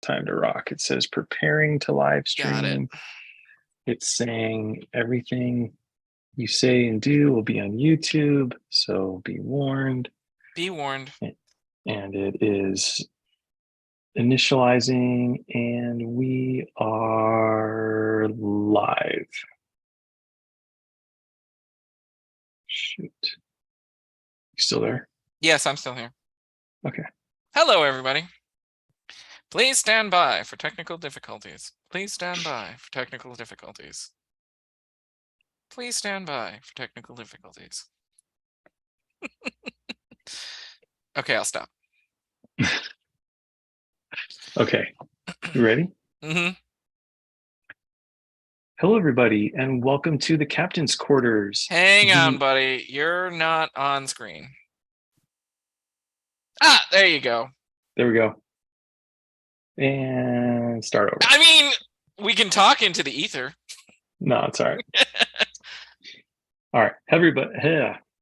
time to rock. It says preparing to live Got it. stream. It's saying everything you say and do will be on YouTube, so be warned. Be warned. And it is initializing, and we are live. Shoot. You still there? Yes, I'm still here. Okay. Hello, everybody. Please stand by for technical difficulties. Please stand by for technical difficulties. Please stand by for technical difficulties. Okay, I'll stop. Okay. You ready? Mm-hmm. Hello, everybody, and welcome to the Captain's Quarters. Hang on, buddy. You're not on screen. Ah, there you go. There we go. And start over. I mean, we can talk into the ether. No, it's all right. All right.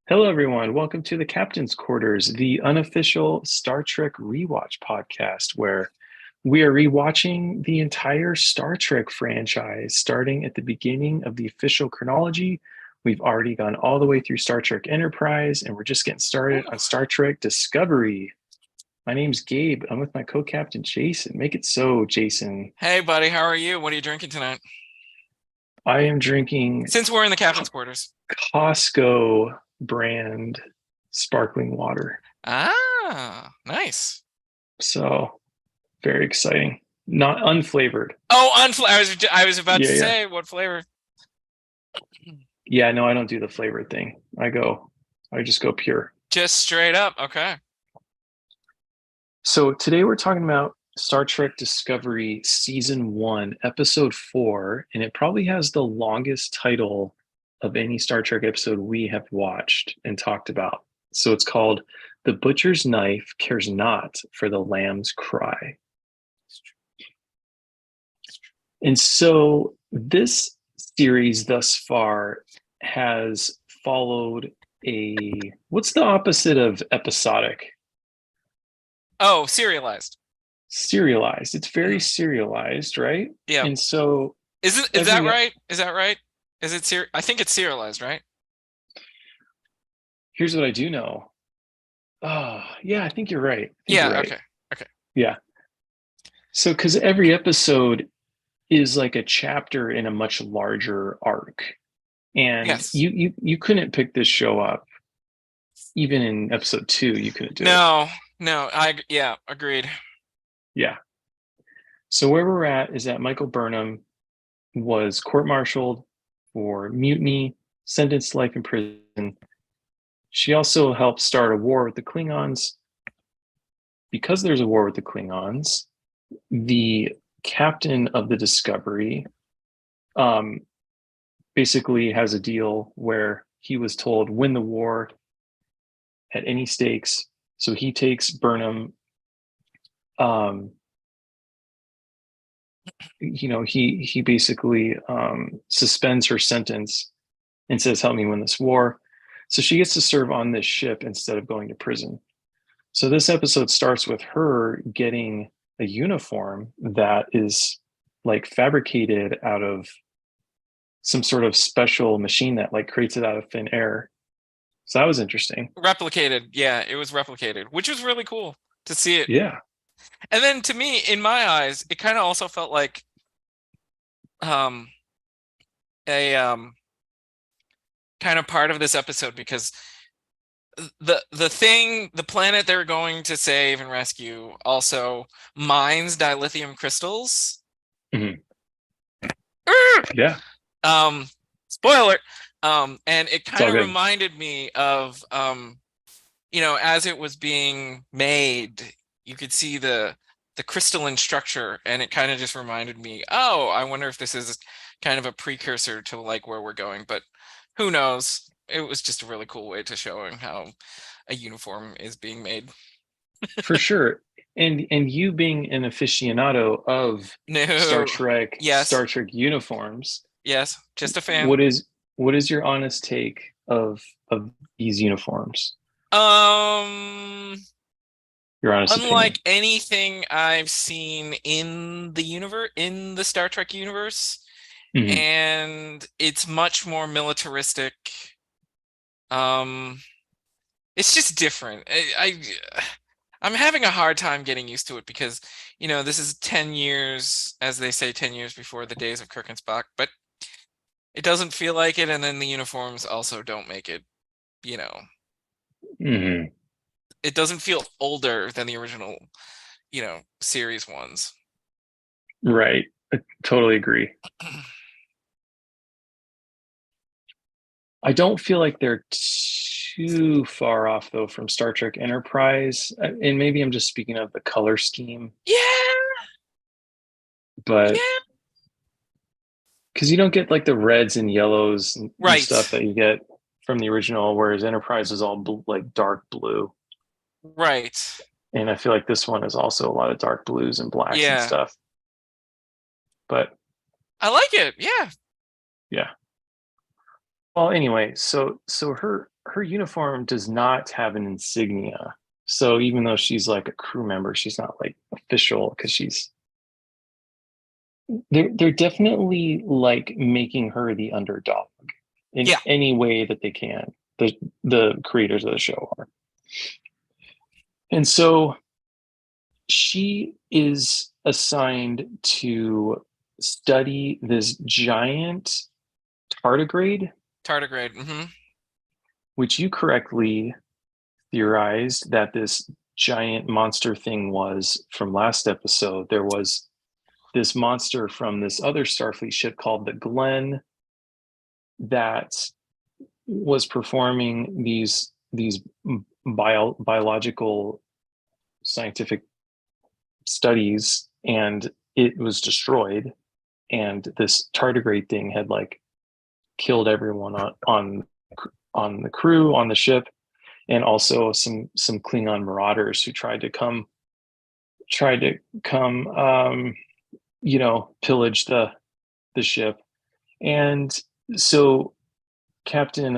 Hello, everyone. Welcome to the Captain's Quarters, the unofficial Star Trek rewatch podcast, where we are rewatching the entire Star Trek franchise, starting at the beginning of the official chronology. We've already gone all the way through Star Trek Enterprise, and we're just getting started on Star Trek Discovery. My name's Gabe. I'm with my co-captain, Jason. Make it so, Jason. Hey, buddy. How are you? What are you drinking tonight? I am drinking... Since we're in the Captain's Quarters. Costco brand sparkling water. Ah, nice. So, very exciting. Not unflavored. Oh, I was about to say, what flavor? Yeah, no, I don't do the flavored thing. I just go pure. Just straight up. Okay. So today we're talking about Star Trek Discovery Season 1, Episode 4, and it probably has the longest title of any Star Trek episode we have watched and talked about. So it's called The Butcher's Knife Cares Not for the Lamb's Cry. And so this series thus far has followed what's the opposite of episodic? Oh, serialized. Serialized. It's very serialized, right? Yeah. And so is that right? Is that right? Is it I think it's serialized, right? Here's what I do know. Yeah, I think you're right. Yeah, right. Okay. Yeah. So because every episode is like a chapter in a much larger arc. And yes. you couldn't pick this show up. Even in episode 2, you couldn't do it. No, agreed. Yeah. So where we're at is that Michael Burnham was court-martialed for mutiny, sentenced to life in prison. She also helped start a war with the Klingons. Because there's a war with the Klingons, the captain of the Discovery basically has a deal where he was told, win the war at any stakes. So he takes Burnham, he basically suspends her sentence and says, help me win this war. So she gets to serve on this ship instead of going to prison. So this episode starts with her getting a uniform that is like fabricated out of some sort of special machine that like creates it out of thin air. So that was interesting. Replicated. Yeah, it was replicated, which was really cool to see it. Yeah. And then to me, in my eyes, it kind of also felt like a kind of part of this episode, because the planet they're going to save and rescue also mines dilithium crystals. Mm-hmm. Yeah. Spoiler. And it kind of reminded me of as it was being made, you could see the crystalline structure, and it kind of just reminded me, oh, I wonder if this is kind of a precursor to like where we're going, but who knows? It was just a really cool way to showing how a uniform is being made. For sure. And you being an aficionado of Star Trek, Star Trek uniforms. Yes, just a fan. What is your honest take of these uniforms? Your honest Unlike opinion. anything I've seen in the universe, in the Star Trek universe, Hmm. and it's much more militaristic. Um, it's just different. I'm having a hard time getting used to it because, this is 10 years, as they say, 10 years before the days of Kirk and Spock, but it doesn't feel like it, and then the uniforms also don't make it, you know, Hmm. it doesn't feel older than the original, series ones. Right. I totally agree. I don't feel like they're too far off though from Star Trek Enterprise, and maybe I'm just speaking of the color scheme, Yeah, but yeah, because you don't get like the reds and yellows and stuff right, that you get from the original, whereas Enterprise is all like dark blue, right. and I feel like this one is also a lot of dark blues and blacks and Yeah, stuff. But I like it. Yeah, yeah. Well, anyway, so her uniform does not have an insignia. So even though she's like a crew member, she's not like official because they're definitely like making her the underdog in yeah. any way that they can. The creators of the show are. And so she is assigned to study this giant tardigrade, Tardigrade. Mm-hmm. which you correctly theorized that this giant monster thing was from last episode. There was this monster from this other Starfleet ship called the Glen that was performing these biological scientific studies, and it was destroyed. And this tardigrade thing had like killed everyone on the crew on the ship, and also some Klingon marauders who tried to come pillage the ship. And so Captain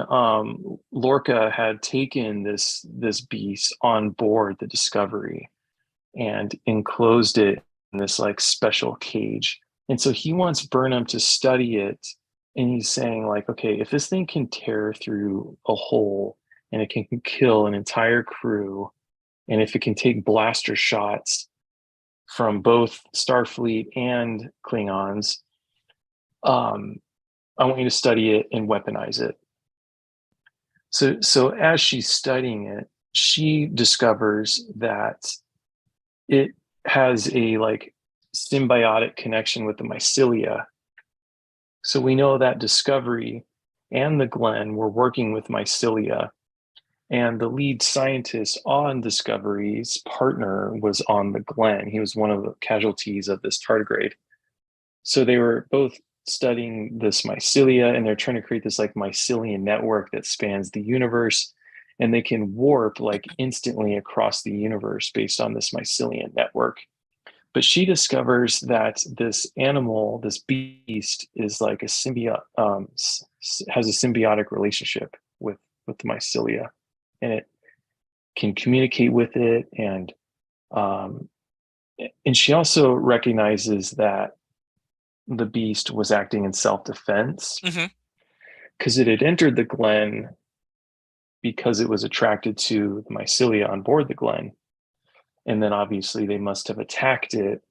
Lorca had taken this beast on board the Discovery and enclosed it in this like special cage. And so he wants Burnham to study it. And he's saying, like, okay, if this thing can tear through a hole and it can kill an entire crew, and if it can take blaster shots from both Starfleet and Klingons, um, I want you to study it and weaponize it. So as she's studying it, she discovers that it has a like symbiotic connection with the mycelia. So we know that Discovery and the Glen were working with mycelia, and the lead scientist on Discovery's partner was on the Glen. He was one of the casualties of this tardigrade. So they were both studying this mycelia, and they're trying to create this like mycelium network that spans the universe, and they can warp like instantly across the universe based on this mycelium network. But she discovers that this animal, this beast, is like a symbiote, has a symbiotic relationship with the mycelia, and it can communicate with it, um, and she also recognizes that the beast was acting in self-defense Mm-hmm. because it had entered the Glen because it was attracted to the mycelia on board the Glen, and then obviously they must have attacked it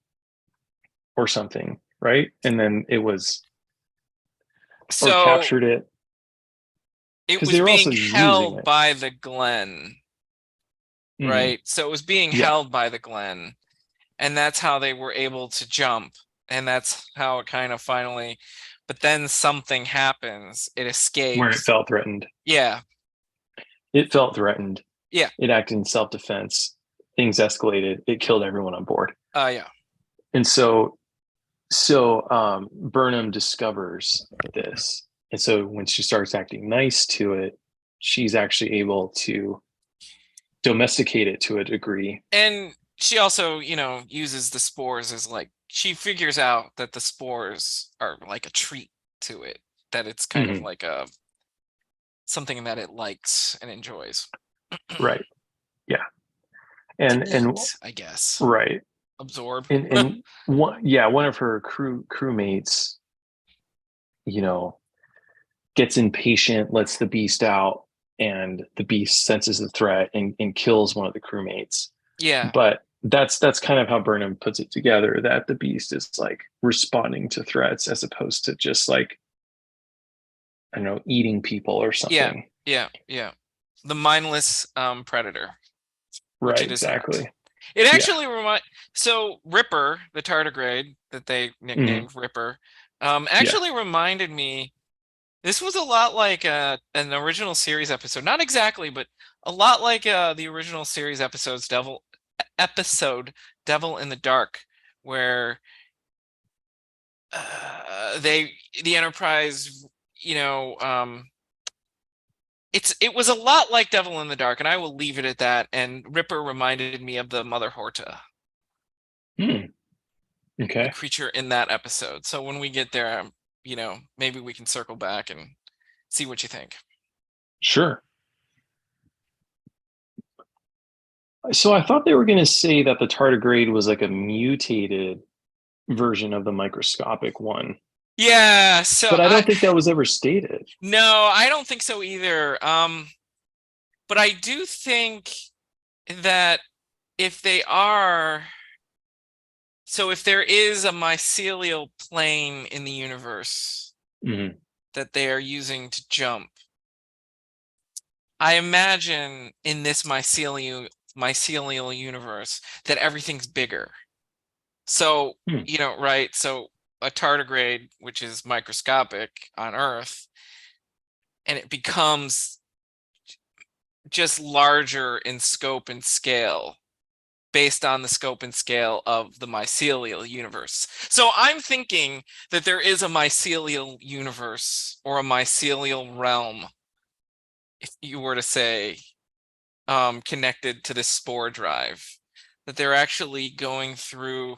or something, right? And then it was or So captured it it because was they were also being using held it. by the Glen, Mm-hmm. right? So it was being Yeah, held by the Glen, and that's how they were able to jump. And that's how it kind of finally, but then something happens. It where it escapes. felt threatened. Yeah, It felt threatened. yeah, It acted in self-defense. Things escalated. It killed everyone on board. yeah. And so Burnham discovers this. And so when she starts acting nice to it, she's actually able to domesticate it to a degree. And she also, uses the spores as like, she figures out that the spores are like a treat to it, that it's kind of Mm-hmm. like something that it likes and enjoys. Right. Yeah. and I guess. right. Absorb. And one of her crewmates, gets impatient, lets the beast out, and the beast senses the threat and kills one of the crewmates. Yeah. But that's kind of how Burnham puts it together, that the beast is like responding to threats as opposed to just like, I don't know, eating people or something. Yeah. The mindless predator, which Right, it is not. exactly. It Yeah. actually so Ripper, the tardigrade that they nicknamed Ripper, Yeah. actually reminded me. This was a lot like an original series episode. Not exactly, but a lot like the original series episode Devil in the Dark, where the Enterprise, it was a lot like Devil in the Dark, and I will leave it at that. And Ripper reminded me of the Mother Horta, the Okay. creature in that episode. So when we get there, maybe we can circle back and see what you think. Sure. So I thought they were going to say that the tardigrade was like a mutated version of the microscopic one. Yeah, so But I don't think that was ever stated. No, I don't think so either. But I do think that if they are, so if there is a mycelial plane in the universe that they are using to jump, I imagine in this mycelial universe that everything's bigger. So, right? So a tardigrade, which is microscopic on Earth, and it becomes just larger in scope and scale based on the scope and scale of the mycelial universe. So I'm thinking that there is a mycelial universe or a mycelial realm, if you were to say, connected to this spore drive, that they're actually going through,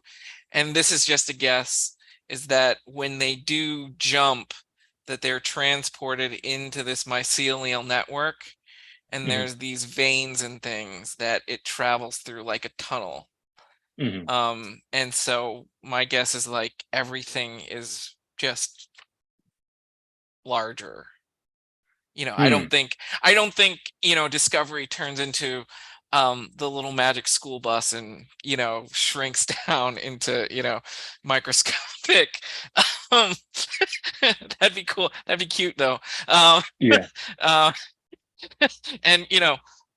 and this is just a guess, is that when they do jump, that they're transported into this mycelial network, and there's these veins and things that it travels through like a tunnel. And so my guess is like everything is just larger. I don't think Discovery turns into the little magic school bus and shrinks down into microscopic. That'd be cool. That'd be cute though. Yeah. And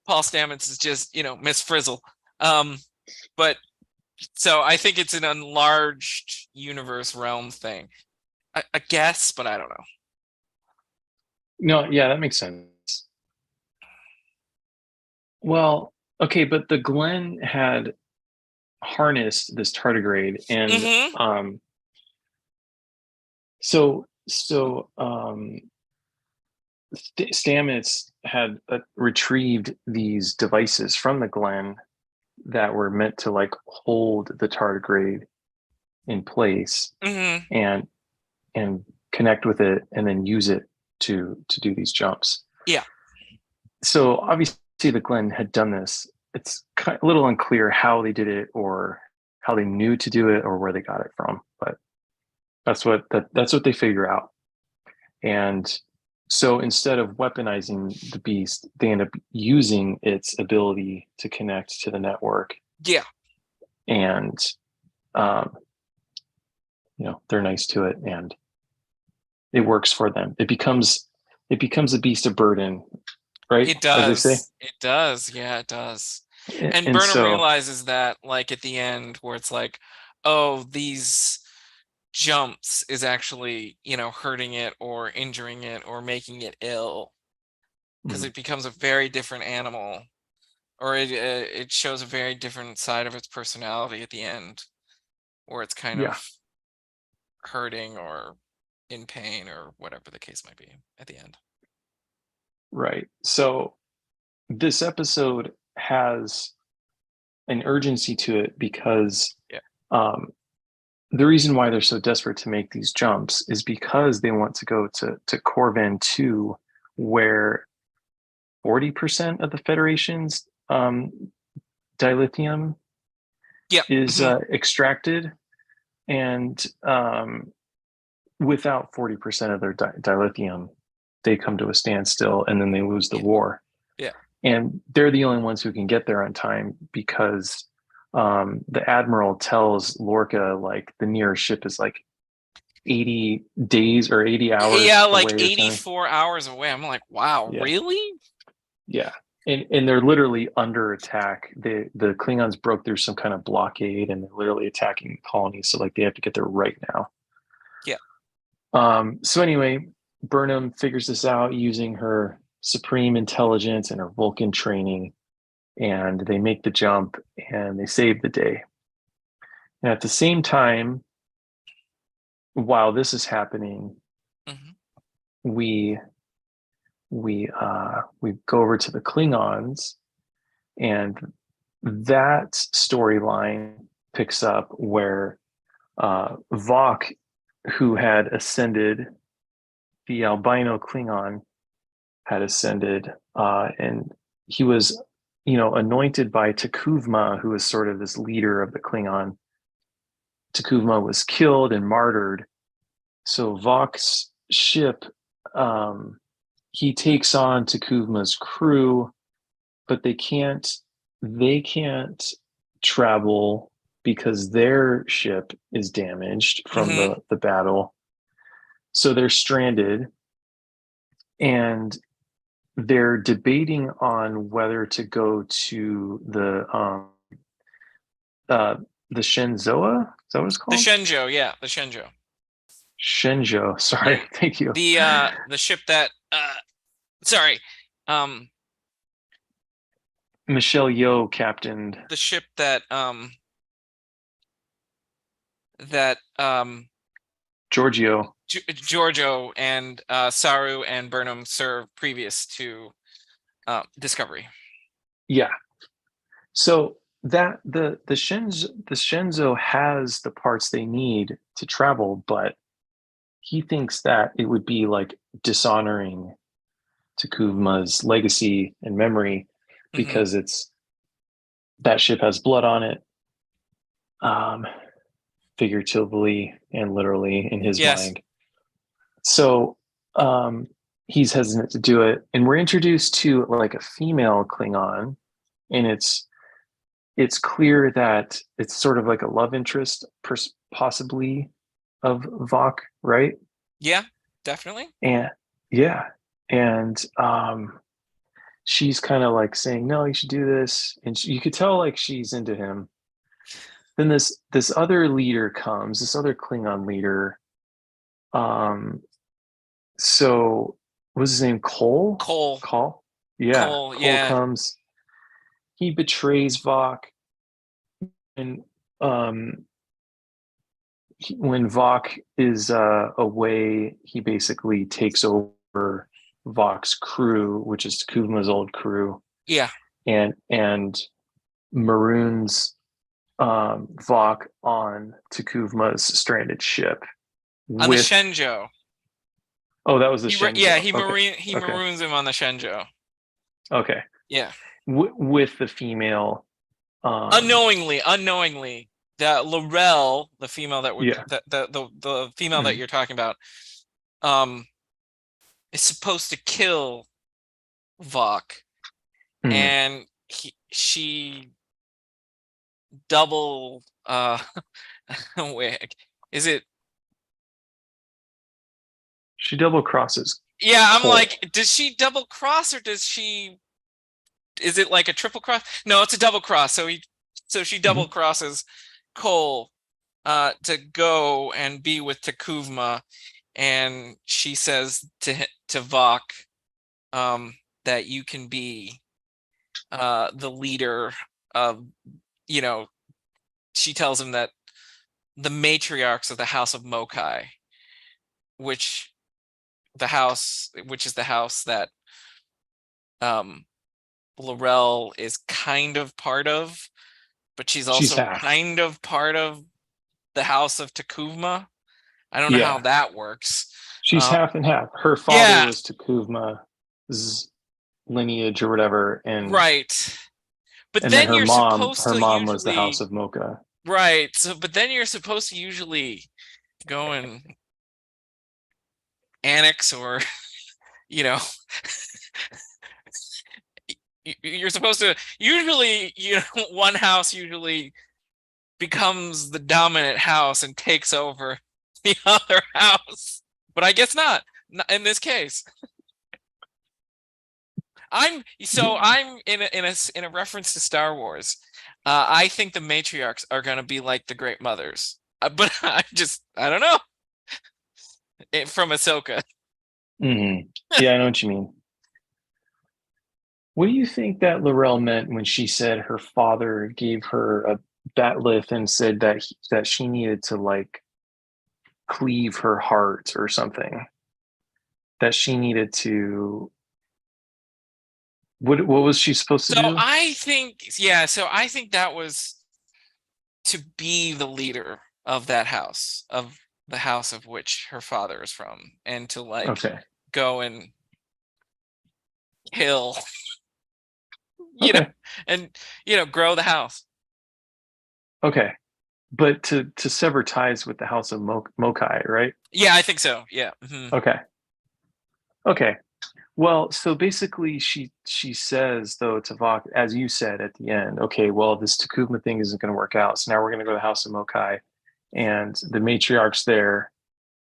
Paul Stamets is just Miss Frizzle. But so I think it's an enlarged universe realm thing. I guess, but I don't know. No, yeah, that makes sense. Well, okay, but the Glenn had harnessed this tardigrade, and so Stamets had retrieved these devices from the Glenn that were meant to like hold the tardigrade in place and connect with it and then use it to do these jumps. Yeah. So obviously the Glenn had done this. It's a little unclear how they did it or how they knew to do it or where they got it from, but that's what they figure out. And so instead of weaponizing the beast, they end up using its ability to connect to the network. Yeah. And they're nice to it and it works for them. It becomes a beast of burden, right? It does. As they say. It does. Yeah, it does. And And Burnham realizes that like at the end where it's like, oh, these jumps is actually, hurting it or injuring it or making it ill, because it becomes a very different animal, or it shows a very different side of its personality at the end, where it's kind of hurting or in pain or whatever the case might be at the end. Right. So this episode has an urgency to it because the reason why they're so desperate to make these jumps is because they want to go to Corvan 2, where 40% of the Federation's dilithium Yep. is extracted, and without 40% of their dilithium, they come to a standstill, and then they lose the war. Yeah. And they're the only ones who can get there on time because the admiral tells Lorca like the nearest ship is like 80 days or 80 hours Yeah, like away or something. 84 hours away. I'm like, wow, Yeah. really? Yeah. And they're literally under attack. The Klingons broke through some kind of blockade, and they're literally attacking the colony. So like they have to get there right now. Yeah. So anyway, Burnham figures this out using her supreme intelligence and her Vulcan training, and they make the jump and they save the day. And at the same time, while this is happening, we go over to the Klingons, and that storyline picks up where Vok, who had ascended, the albino Klingon had ascended, and he was, anointed by Takuvma, who was sort of this leader of the Klingon. Takuvma was killed and martyred. So Vok's ship, he takes on Takuvma's crew, but they can't travel because their ship is damaged from the battle. So they're stranded, and they're debating on whether to go to the Shenzoa. Is that what it's called? The Shenzhou, yeah, the Shenzhou. Shenzhou. Sorry, yeah. thank you. The ship that Michelle Yeoh captained. The ship that Giorgio and Saru and Burnham served previous to Discovery. Yeah. So that the Shenzhou has the parts they need to travel, but he thinks that it would be like dishonoring Takuvma's legacy and memory because that ship has blood on it, figuratively and literally in his mind. So he's hesitant to do it, and we're introduced to like a female Klingon, and it's clear that it's sort of like a love interest, possibly, of Vok, right? Yeah, definitely. And yeah, and she's kind of like saying, "No, you should do this," and you could tell like she's into him. Then this other leader comes, this other Klingon leader. So what's his name? Cole. Yeah. Cole comes. He betrays Vok, and when Vok is away, he basically takes over Vok's crew, which is Takuvma's old crew. Yeah. And maroons Vok on Takuvma's stranded ship. On the Shenzhou. Oh, that was the Shenzhou. He maroons him on the Shenzhou. Okay. Yeah. With the female. Unknowingly, that Laurel, the female that the female that you're talking about, is supposed to kill Vok, and she double is it? She double crosses. Yeah, I'm like, does she double cross, or is it like a triple cross? No, it's a double cross. So she double crosses Cole to go and be with Takuvma, and she says to Vok that you can be the leader of, she tells him that the matriarchs of the House of Mokai, which is the house that Laurel is kind of part of, but she's also kind of part of the House of Takuvma. I don't know how that works. She's half and half. Her father was Takuvma's lineage or whatever, and right. But And then then you're supposed her to mom was the House usually, of Mocha. right? So, but then you're supposed to usually go and annex, or you know, you're supposed to usually, one house usually becomes the dominant house and takes over the other house. But I guess not in this case. I'm in a reference to Star Wars. I think the matriarchs are going to be like the Great Mothers, but I don't know. From Ahsoka. Mm-hmm. Yeah, I know what you mean. What do you think that Laurel meant when she said her father gave her a batleth and said that she needed to like cleave her heart or something? That she needed to what was she supposed to So do? I think, yeah, so I think that was to be the leader of that house, of the house of which her father is from, and to like Okay. go and kill, Okay. and grow the house. Okay. But to sever ties with the House of Mokai, right? Yeah, I think so. Yeah. Mm-hmm. Okay. Okay. Well, so basically she says though to Vok, as you said at the end, okay, well, this Takuma thing isn't going to work out. So now we're going to go to the House of Mokai and the matriarchs there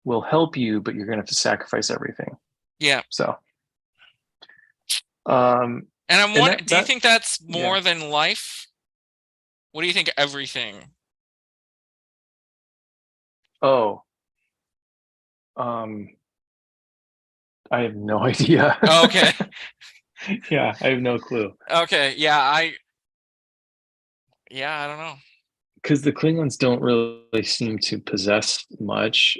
will help you, but you're going to have to sacrifice everything. Yeah. So and I'm wondering, do you that think that's more yeah. than life? What do you think everything? Oh. Um I have no idea. Oh, okay. Yeah, I have no clue. Okay. Yeah, I don't know. Because the Klingons don't really seem to possess much.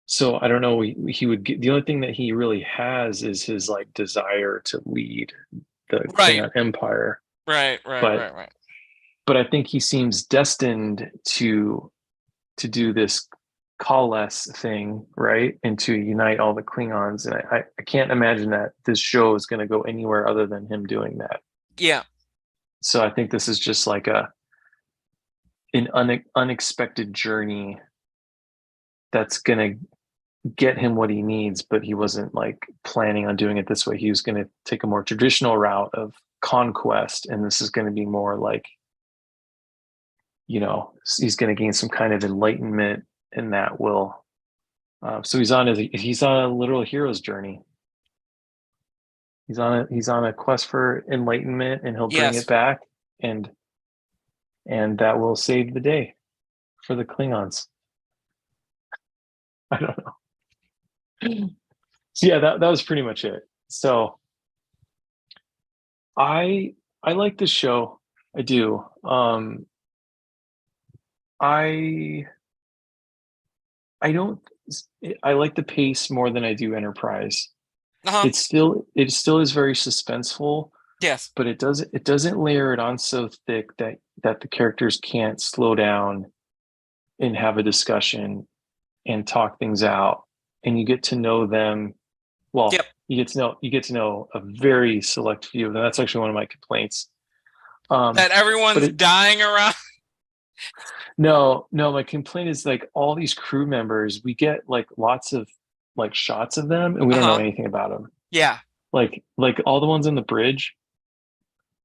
So I don't know. He would get, the only thing that he really has is his like desire to lead the Right. Klingon Empire. Right. But I think he seems destined to do this coalesce thing, right, and to unite all the Klingons. And I can't imagine that this show is going to go anywhere other than him doing that. Yeah. So I think this is just like an unexpected journey that's going to get him what he needs, but he wasn't like planning on doing it this way. He was going to take a more traditional route of conquest, and this is going to be more like, he's going to gain some kind of enlightenment, and that will. So he's on a literal hero's journey. He's on a quest for enlightenment, and he'll bring it Yes. back, and that will save the day for the Klingons. I don't know. So yeah, that was pretty much it. So I like this show. I do. I I don't I like the pace more than I do Enterprise. Uh-huh. It still is very suspenseful, Yes. but it doesn't layer it on so thick that the characters can't slow down and have a discussion and talk things out, and you get to know them. Well, Yep. you get to know a very select few of them. That's actually one of my complaints. That But everyone's dying around. no, my complaint is like all these crew members, we get like lots of like shots of them, and we don't know Uh-huh. anything about them. Yeah. Like all the ones on the bridge,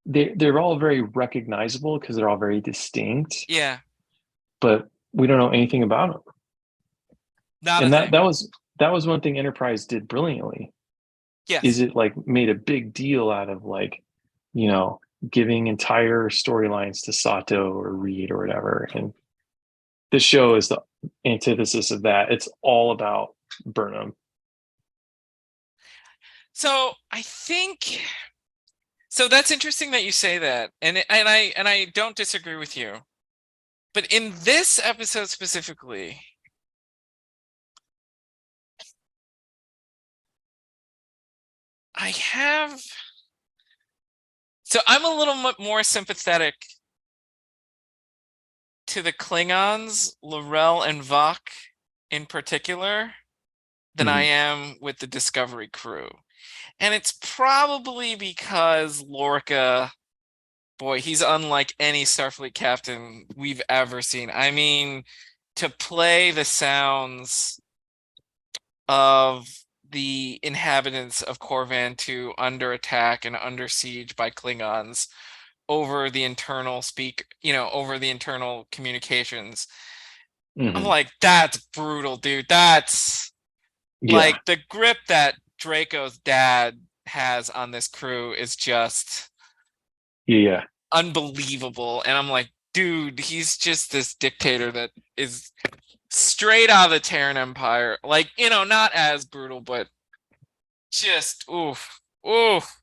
they're all very recognizable because they're all very distinct, Yeah. but we don't know anything about them. Not a And thing. that was one thing Enterprise did brilliantly. Is Yes. it like made a big deal out of like, giving entire storylines to Sato or Reed or whatever. And this show is the antithesis of that. It's all about Burnham. So I think, so that's interesting that you say that, and I don't disagree with you. But in this episode specifically, so I'm a little more sympathetic to the Klingons, L'Rell and Vok in particular, than I am with the Discovery crew. And it's probably because Lorca boy, he's unlike any Starfleet captain we've ever seen. I mean, to play the sounds of the inhabitants of Corvan 2 under attack and under siege by Klingons over the internal over the internal communications. I'm Hmm. like, that's brutal, dude. That's Yeah, like the grip that Draco's dad has on this crew is just yeah, unbelievable. And I'm like, dude, he's just this dictator that is straight out of the Terran Empire. Like, not as brutal, but just oof, oof.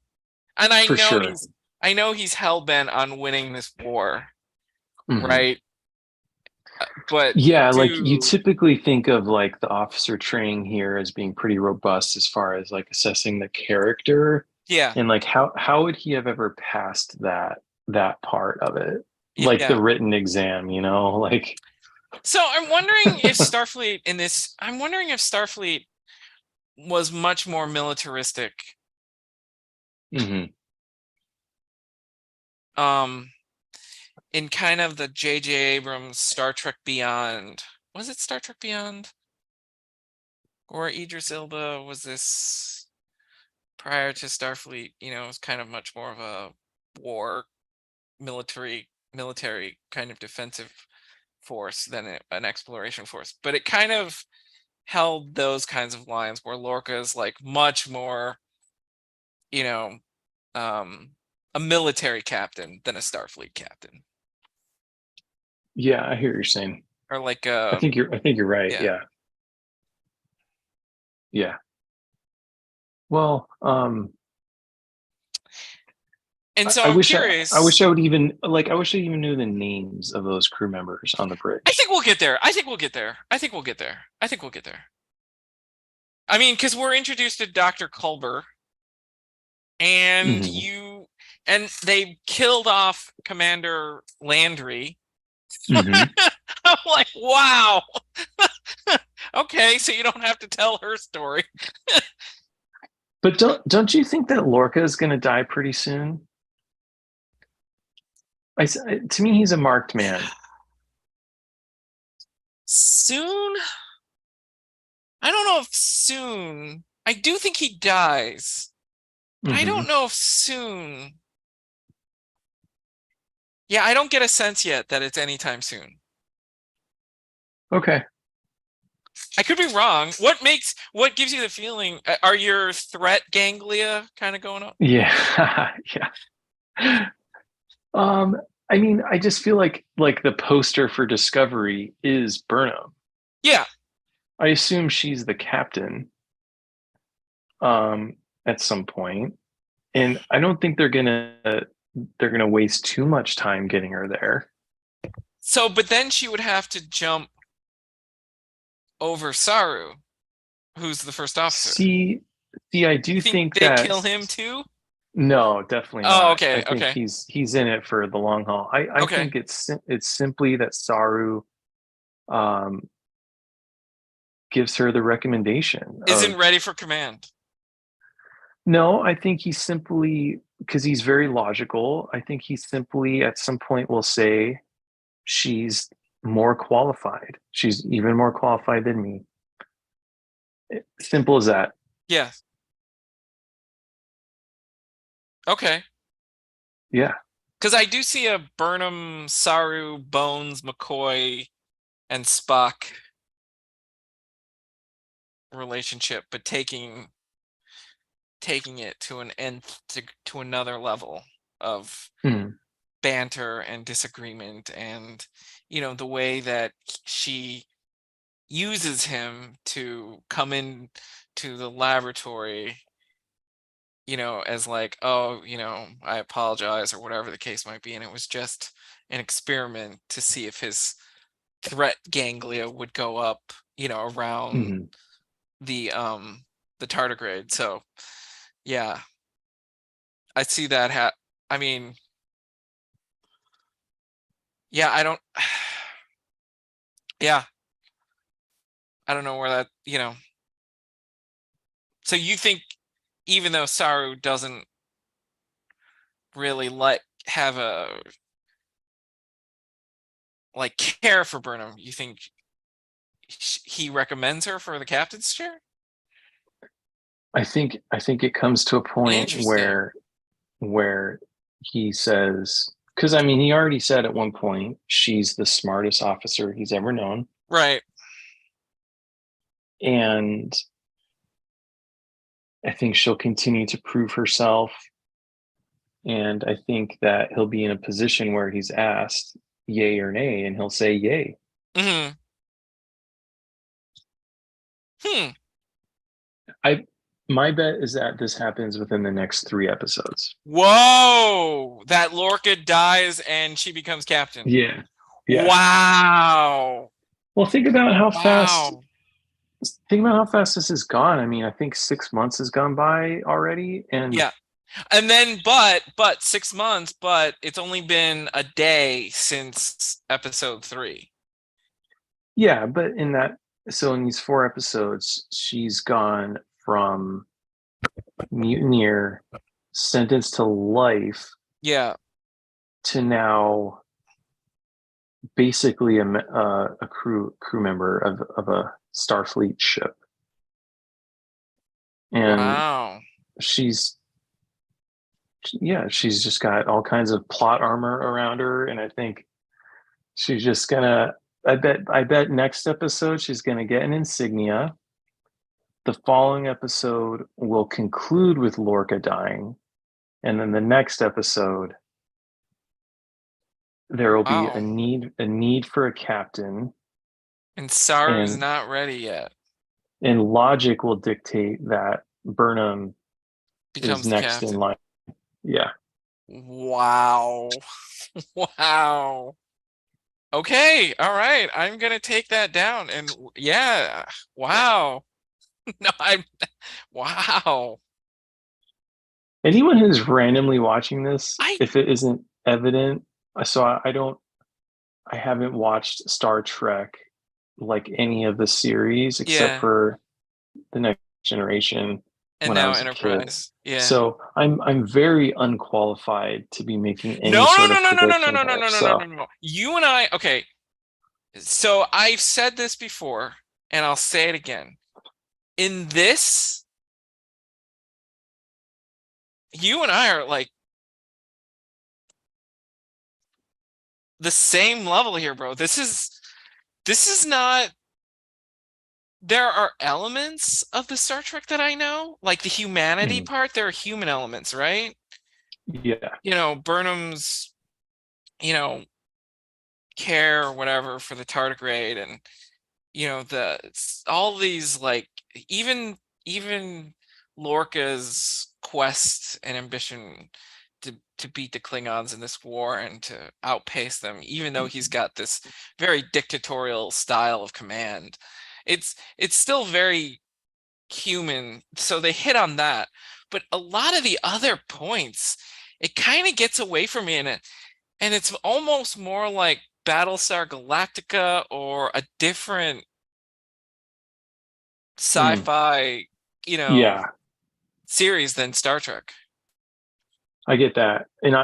And for sure. I know he's hell bent on winning this war, Hmm. right? But Yeah, like you dude, typically think of like the officer training here as being pretty robust as far as like assessing the character, yeah, and like how would he have ever passed that part of it? Like yeah. the written exam, like So I'm wondering if Starfleet was much more militaristic. hmm. Um, in kind of the J.J. Abrams Star Trek Beyond. Was it Star Trek Beyond? Or Idris Elba was this prior to Starfleet, it was kind of much more of a war military kind of defensive force than an exploration force. But it kind of held those kinds of lines where Lorca is like much more, you know, um a military captain than a Starfleet captain. Yeah, I hear what you're saying. Or like I think you're right. yeah. Yeah. Yeah. Well, And I, so I I'm wish I wish curious. I would even like I wish I even knew the names of those crew members on the I bridge. think we'll get there. I think we'll get there. I think we'll get there. I think we'll get there. I mean, because we're introduced to Dr. Culber, and Hmm. you and they killed off Commander Landry. Hmm. I'm like, wow. Okay, so you don't have to tell her story. But don't you think that Lorca is going to die pretty soon? To me, he's a marked man. Soon? I don't know if soon. I do think he dies, but I don't Hmm. know if soon. Yeah, I don't get a sense yet that it's anytime soon. Okay. I could be wrong. What gives you the feeling? Are your threat ganglia kind of going up? Yeah. Yeah. Um, I mean, I just feel like the poster for Discovery is Burnham. Yeah. I assume she's the captain um at some point, and I don't think they're gonna waste too much time getting her there. So, but then she would have to jump over Saru, who's the first officer. See, I do You think think they'd that kill him too? no, definitely Oh, not. I okay, think okay, he's in it for the long haul. I okay. think it's simply that Saru um gives her the recommendation Isn't of ready for command. no, I think he simply, because he's very logical, I think he simply at some point will say she's more qualified. She's even more qualified than me. Simple as that. Yeah. Okay. Yeah. Because I do see a Burnham, Saru, Bones, McCoy, and Spock relationship, but taking it to an nth to another level of Hmm. banter and disagreement, and the way that she uses him to come in to the laboratory, as like, oh, I apologize or whatever the case might be, and it was just an experiment to see if his threat ganglia would go up, around Hmm. the tardigrade. So yeah, I see that I mean, yeah, I don't yeah, I don't know where that, so you think even though Saru doesn't really let have a like care for Burnham, you think he recommends her for the captain's chair? I think it comes to a point Interesting. where he says, because I mean, he already said at one point she's the smartest officer he's ever known, Right. and I think she'll continue to prove herself. And I think that he'll be in a position where he's asked yay or nay, and he'll say yay. Hmm. Hmm. I My bet is that this happens within the next 3 episodes. Whoa! That Lorca dies and she becomes captain. Yeah. Yeah. Wow. Well, Wow. think about how fast this has gone. I mean, I think 6 months has gone by already. And Yeah. And then, but 6 months, but it's only been a day since episode 3. yeah, but in these 4 episodes, she's gone from mutineer sentenced to life Yeah. to now basically a crew member of a Starfleet ship. And Wow. she's she's just got all kinds of plot armor around her, and I think she's just gonna. I bet next episode she's gonna get an insignia. The following episode will conclude with Lorca dying, and then the next episode there will be Wow. a need for a captain, And Saru's and not ready yet. logic will dictate that Burnham is Becomes the next in captain. line. Yeah. Wow. Wow. Okay. All right. I'm gonna take that down. And yeah. Wow. No, I'm wow. Anyone who's randomly watching this, I if it isn't evident, I don't, I haven't watched Star Trek like any of the series except yeah. for The Next Generation And when I now was a kid. Enterprise. Yeah. So I'm very unqualified to be making No, any no, sort no, of no, no, no, no, prediction no, no, here. no, no, no, So no, no. You and I, okay. So I've said this before, and I'll say it again. In this, you and I are like the same level here, bro. This is not. There are elements of the Star Trek that I know, like the humanity mm, part. There are human elements, right? yeah. Burnham's, you know, care or whatever for the tardigrade, and the all these like even Lorca's quest and ambition to beat the Klingons in this war and to outpace them, even though he's got this very dictatorial style of command. It's still very human, so they hit on that. But a lot of the other points, it kind of gets away from me, and it's almost more like Battlestar Galactica or a different Mm, sci-fi, yeah, series than Star Trek. I get that. And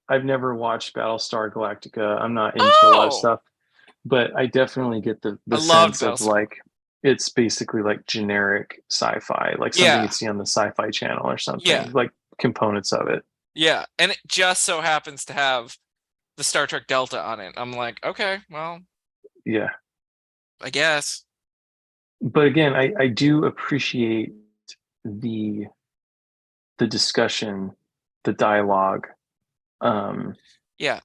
I've never watched Battlestar Galactica. I'm not into a lot of Oh, stuff, but I definitely get I the loved sense of Battlestar. like it's basically like generic sci-fi, like something Yeah, you'd see on the Sci-Fi Channel or something, yeah, like components of it. yeah. And it just so happens to have the Star Trek Delta on it. I'm like, okay, well, Yeah. I guess. But again, I do appreciate the discussion, the dialogue, um, Yeah,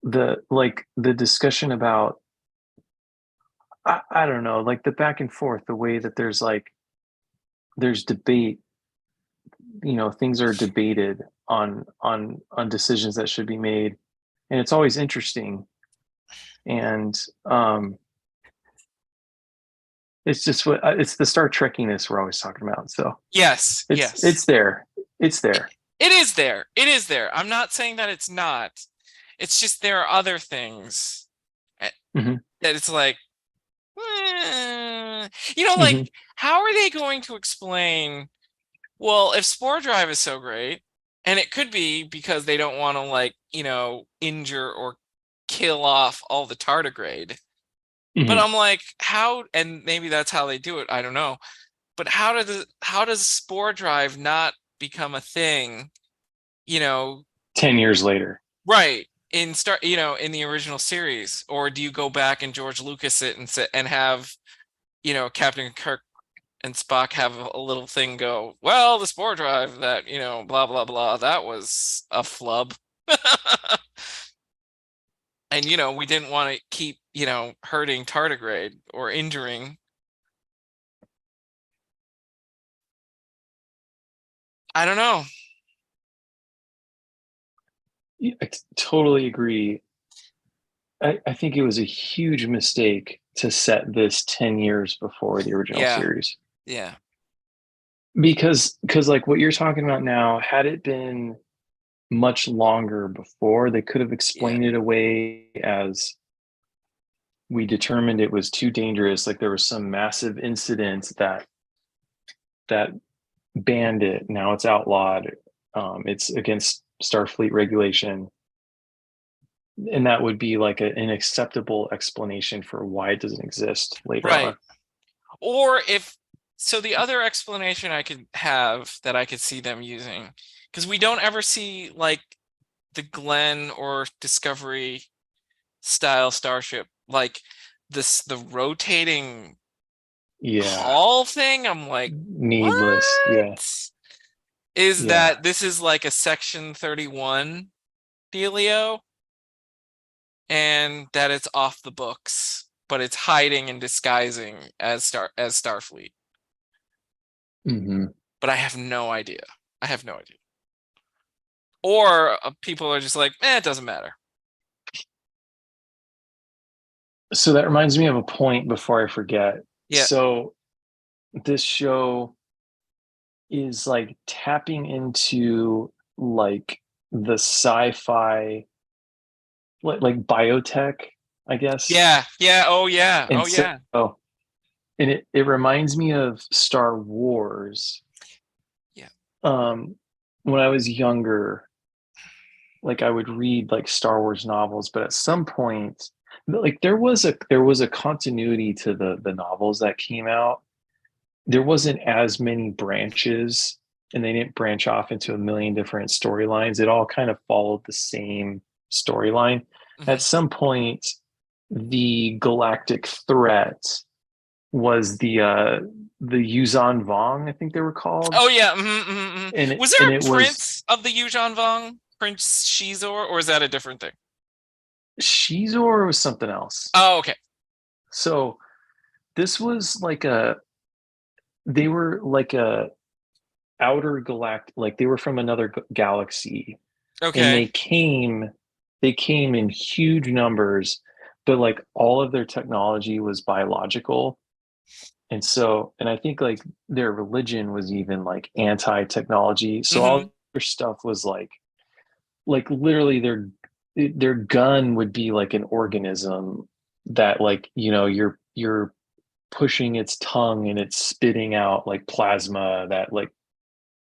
the discussion about I don't know, like the back and forth, the way that there's debate, things are debated on decisions that should be made, and it's always interesting. And it's just what it's the Star Trekkiness we're always talking about. So yes, yes. it's there, it's there. It is there. It is there. I'm not saying that it's not. It's just there are other things eh, Hmm. that it's like, like, Hmm. how are they going to explain Well, if Spore Drive is so great, and it could be because they don't want to, like, injure or kill off all the tardigrade. But Mhm. I'm like, how, and maybe that's how they do it, I don't know. But how does Spore Drive not become a thing, 10 years later. right, in the original series? Or do you go back and George Lucas it and have, Captain Kirk and Spock have a little thing go, well, the Spore Drive that, blah blah blah, that was a flub. And we didn't want to keep, hurting tardigrade or injuring. I don't know. I totally agree. I think it was a huge mistake to set this 10 years before the original Yeah, series. yeah, Because like what you're talking about now, had it been much longer before, they could have yeah, explained it away as we determined it was too dangerous. Like there was some massive incident that banned it. Now it's outlawed. It's against Starfleet regulation. And that would be like an acceptable explanation for why it doesn't exist later right. on. Or if so, the other explanation I could have that I could see them using, because we don't ever see like the Glenn or Discovery style starship, like the rotating Yeah, hull thing. I'm like, needless. Yeah, what? Is yeah. that this is like a Section 31 dealio, and that it's off the books, but it's hiding and disguising as Starfleet. Hmm. But I have no idea. I have no idea. Or people are just like, it doesn't matter. So that reminds me of a point before I forget. Yeah, So this show is like tapping into like the sci-fi, like biotech, I guess. yeah, yeah. Oh yeah, And oh so, yeah, and it reminds me of Star Wars. yeah, Um, when I was younger, like I would read like Star Wars novels, but at some point, like there was a continuity to the novels that came out. There wasn't as many branches, and they didn't branch off into a million different storylines. It all kind of followed the same storyline. At hmm, some point, the galactic threat was the Yuzhan Vong, I think they were called. oh yeah. Mm-hmm, mm-hmm, mm-hmm. And Was there and a it was prince of the Yuuzhan Vong, Prince Shizor, or is that a different thing? Shizor was something else. Oh, okay, So this was like they were like a outer galactic, like they were from another galaxy, and okay, they came in huge numbers, but like all of their technology was biological. And I think like their religion was even like anti-technology. So mm-hmm, all their stuff was like literally their gun would be like an organism that, like, you're pushing its tongue and it's spitting out like plasma that, like,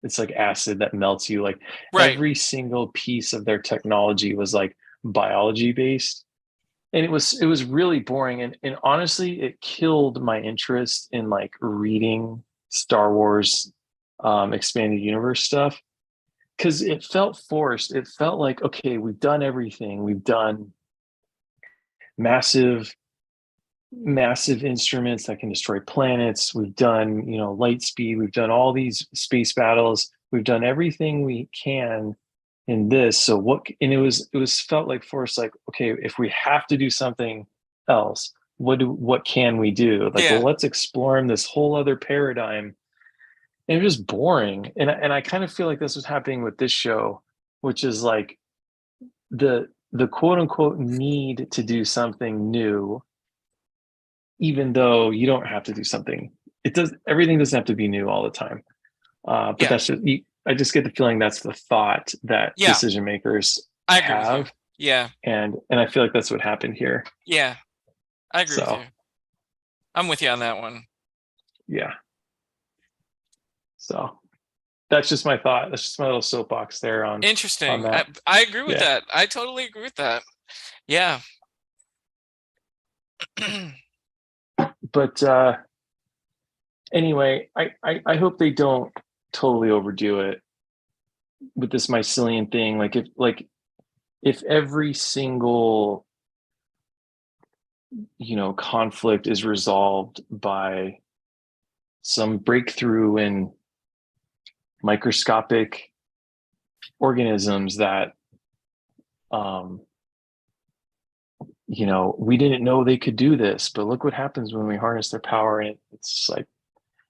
it's like acid that melts you. Like right, every single piece of their technology was like biology based. And it was really boring, and honestly it killed my interest in like reading Star Wars expanded universe stuff, because it felt forced. It felt like, okay, we've done everything. We've done massive instruments that can destroy planets. We've done, light speed. We've done all these space battles. We've done everything we can in this. So what? And it was felt like forced. Like, okay, if we have to do something else, what can we do? Like, well, yeah, let's explore in this whole other paradigm. And it was just boring. And I kind of feel like this was happening with this show, which is like the quote unquote need to do something new, even though you don't have to do something. Everything doesn't have to be new all the time. But yeah, I just get the feeling that's the thought that yeah. decision makers I agree with you. have. Yeah, And I feel like that's what happened here. yeah, I agree with So you. I'm with you on that one. yeah. So that's just my thought. That's just my little soapbox there on Interesting. that. I agree with Yeah. that. I totally agree with that. Yeah. But anyway, I hope they don't totally overdo it with this mycelium thing. If every single conflict is resolved by some breakthrough in microscopic organisms that we didn't know they could do this, but look what happens when we harness their power. And it's like,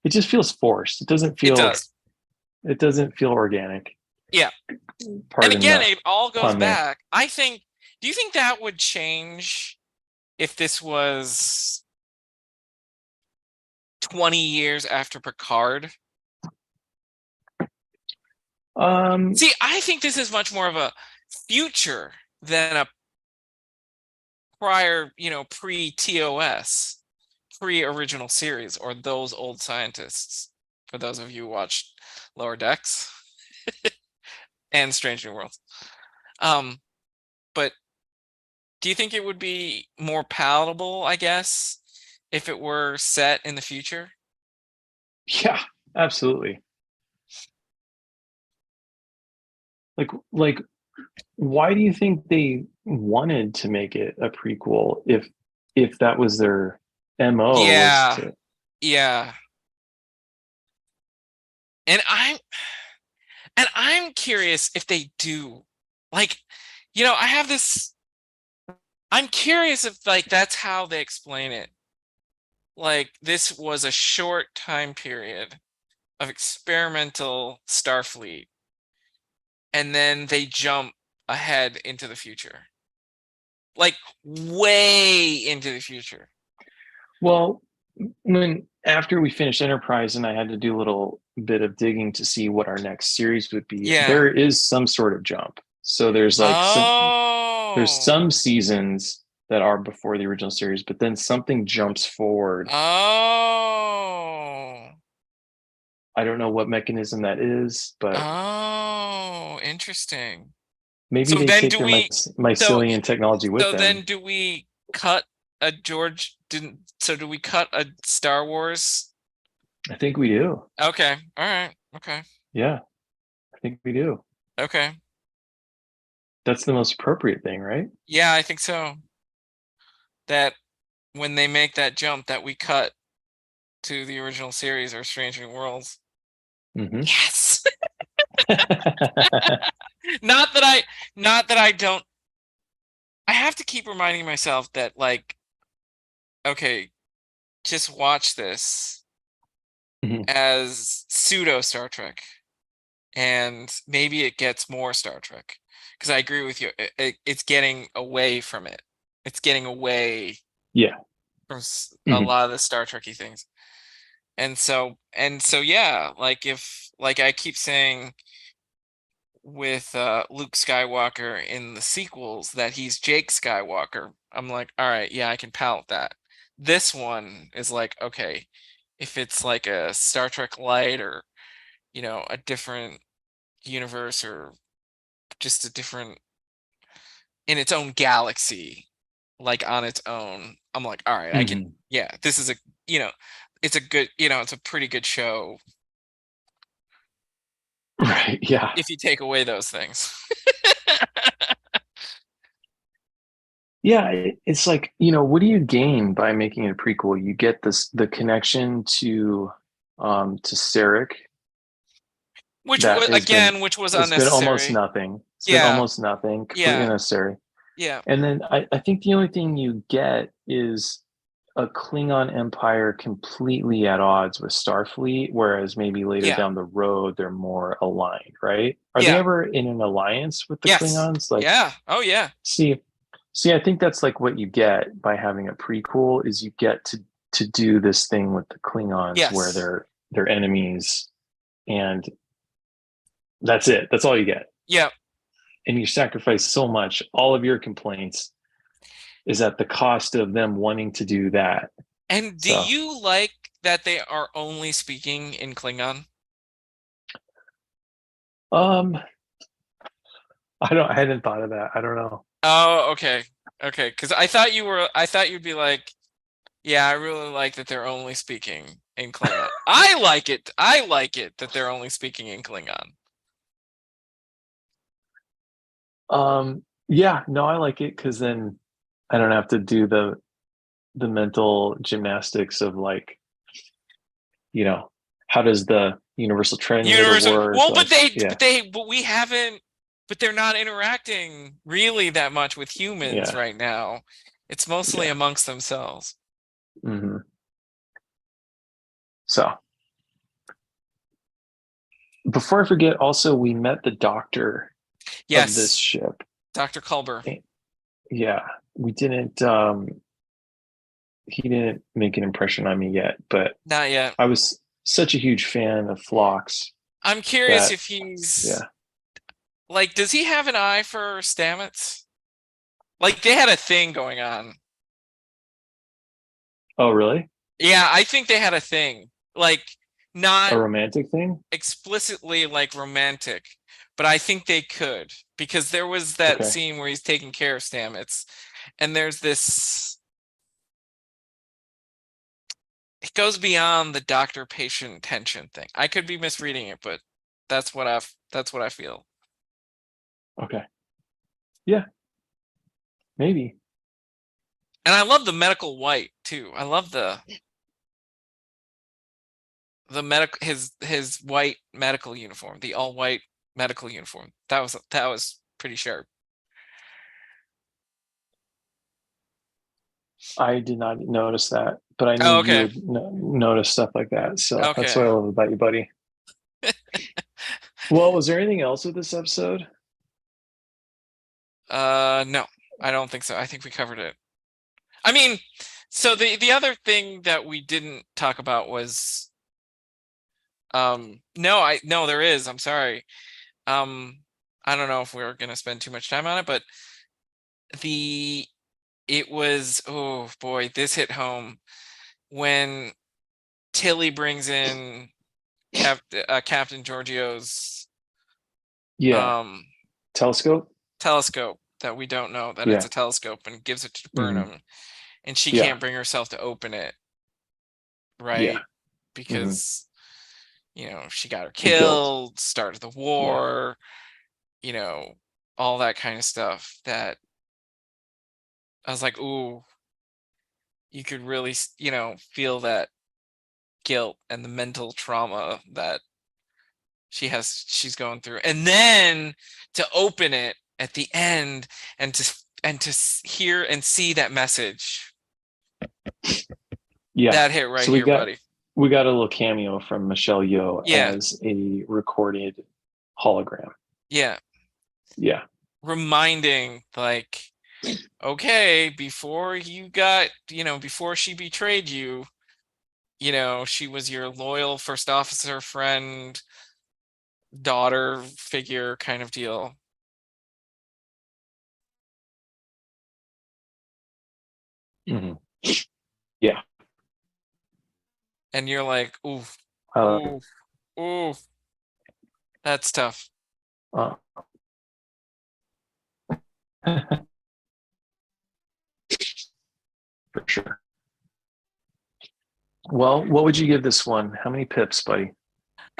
it just feels forced. It doesn't It feel, does. it doesn't feel organic. Yeah. And Pardon again, the it all goes pun there. back. Do you think that would change if this was 20 years after Picard? See, I think this is much more of a future than a prior, pre-TOS, pre-original series, or those old scientists, for those of you who watched Lower Decks and Strange New Worlds. But do you think it would be more palatable, I guess, if it were set in the future? Yeah, absolutely. Like, why do you think they wanted to make it a prequel if that was their MO was Yeah. to Yeah. And I'm curious if they do. Like, I have this, I'm curious if that's how they explain it. Like, this was a short time period of experimental Starfleet, and then they jump ahead into the future. Like, way into the future. Well, after we finished Enterprise and I had to do a little bit of digging to see what our next series would be, Yeah. there is some sort of jump. So there's some seasons that are before the original series, but then something jumps forward. Oh. I don't know what mechanism that is, but Interesting. maybe So they then take do their we mycelium technology with so them. then do we cut a do we cut a Star Wars? I think we do. Okay. All right. Okay. Yeah, I think we do. Okay. That's the most appropriate thing, right? Yeah, I think so. That when they make that jump, that we cut to the original series or Strange New Worlds. Mm-hmm. Yes. Not that I don't. I have to keep reminding myself that, okay, just watch this as pseudo Star Trek, and maybe it gets more Star Trek. Because I agree with you, it's getting away from it. It's getting away, yeah, from a lot of the Star Trek-y things. And so yeah, like I keep saying with Luke Skywalker in the sequels that he's Jake Skywalker, I'm like, all right, yeah, I can palate that. This one is like, okay, if it's like a Star Trek Light, or a different universe, or just a different, in its own galaxy, like on its own, I'm like, all right, I can, yeah, this is it's a good, it's a pretty good show. Right. Yeah. If you take away those things. Yeah, it's like, what do you gain by making it a prequel? You get the connection to Sarek. Which That was, has been again, which was it's been almost unnecessary. nothing. It's been Yeah. almost nothing, completely Yeah. unnecessary. Yeah. And then I think the only thing you get is a Klingon empire completely at odds with Starfleet, whereas maybe later Yeah. down the road they're more aligned, right? Are they Yeah. ever in an alliance with the Yes. Klingons? Like, Yeah. Oh yeah. see, I think that's like what you get by having a prequel is you get to do this thing with the Klingons where Yes. they're enemies, and that's it. That's all you get. Yeah. And you sacrifice so much. All of your complaints is at the cost of them wanting to do that. And do you like that they are only speaking in Klingon? Um, I hadn't thought of that. I don't know. Oh, okay. Okay, because I thought you'd be like, yeah, I really like that they're only speaking in Klingon. I like it. I like it that they're only speaking in Klingon. Yeah, no, I like it because then I don't have to do the mental gymnastics of like, how does the universal translator Universal. work? Well, Like, yeah, but we haven't, but they're not interacting really that much with humans yeah, right now. It's mostly yeah. amongst themselves. Hmm. So before I forget, also we met the doctor of this Yes, ship. Dr. Culber. Yeah, we didn't. He didn't make an impression on me yet, but Not yet. I was such a huge fan of Phlox I'm curious that, if he's yeah. like, does he have an eye for Stamets? Like they had a thing going on. Oh, really? Yeah, I think they had a thing. Like not A romantic thing? explicitly like romantic, but I think they could because there was that Okay. scene where he's taking care of Stamets, and there's this. It goes beyond the doctor-patient tension thing. I could be misreading it, but that's what I feel. Okay. Yeah, maybe. And I love the medical white too. I love the medical his white medical uniform, the all white medical uniform. That was pretty sharp. I did not notice that, but I knew Oh, you okay. would notice stuff like that. So that's what Okay. I love about you, buddy. Well, was there anything else with this episode? No, I don't think so. I think we covered it. I mean, so the other thing that we didn't talk about was no, there is. I'm sorry. Um, I don't know if we're gonna spend too much time on it, but the it was, oh boy, this hit home when Tilly brings in Captain Giorgio's Yeah. um Telescope? telescope that we don't know that it's Yeah. a telescope and gives it to Hmm. Burnham, and she Yeah. can't bring herself to open it, Yeah. right? Hmm. Because she got her The guilt. killed, started the Yeah. war, you know, all that kind of stuff that I was like, ooh, you could really, feel that guilt and the mental trauma that she's going through. And then to open it at the end and to hear and see that message Yeah. that hit right So we here, got buddy. we got a little cameo from Michelle Yeoh Yeah. as a recorded hologram. Yeah. Yeah. Reminding like, okay, before you got, before she betrayed you, she was your loyal first officer friend, daughter figure kind of deal. Hmm. Yeah. And you're like, oof, Uh, oof, oof, that's tough. uh, for sure. Well, what would you give this one? How many pips, buddy?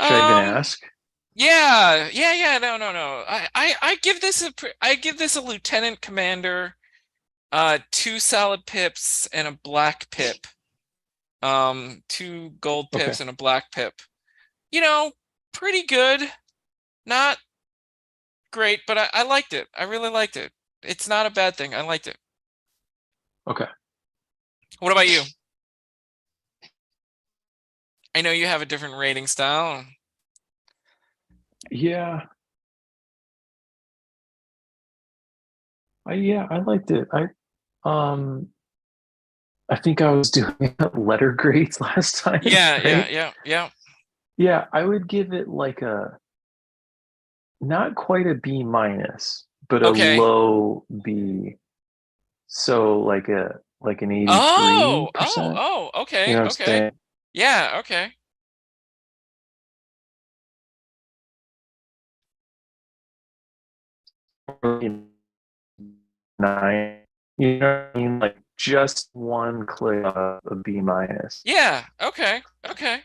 Should I even Um, ask? yeah. No. I give this a lieutenant commander, two solid pips and a black pip. Two gold Okay. pips and a black pip. You know, pretty good. Not great, but I liked it. I really liked it. It's not a bad thing. I liked it. Okay. What about you? I know you have a different rating style. Yeah. I liked it. Um I think I was doing letter grades last time, right? Yeah. Yeah, I would give it like a not quite a B minus, but a Okay. low B. So like an 83%. You know what I'm Okay. saying? Yeah, okay. 9. You know what I mean? Like just one click of a B minus. Yeah. Okay. Okay.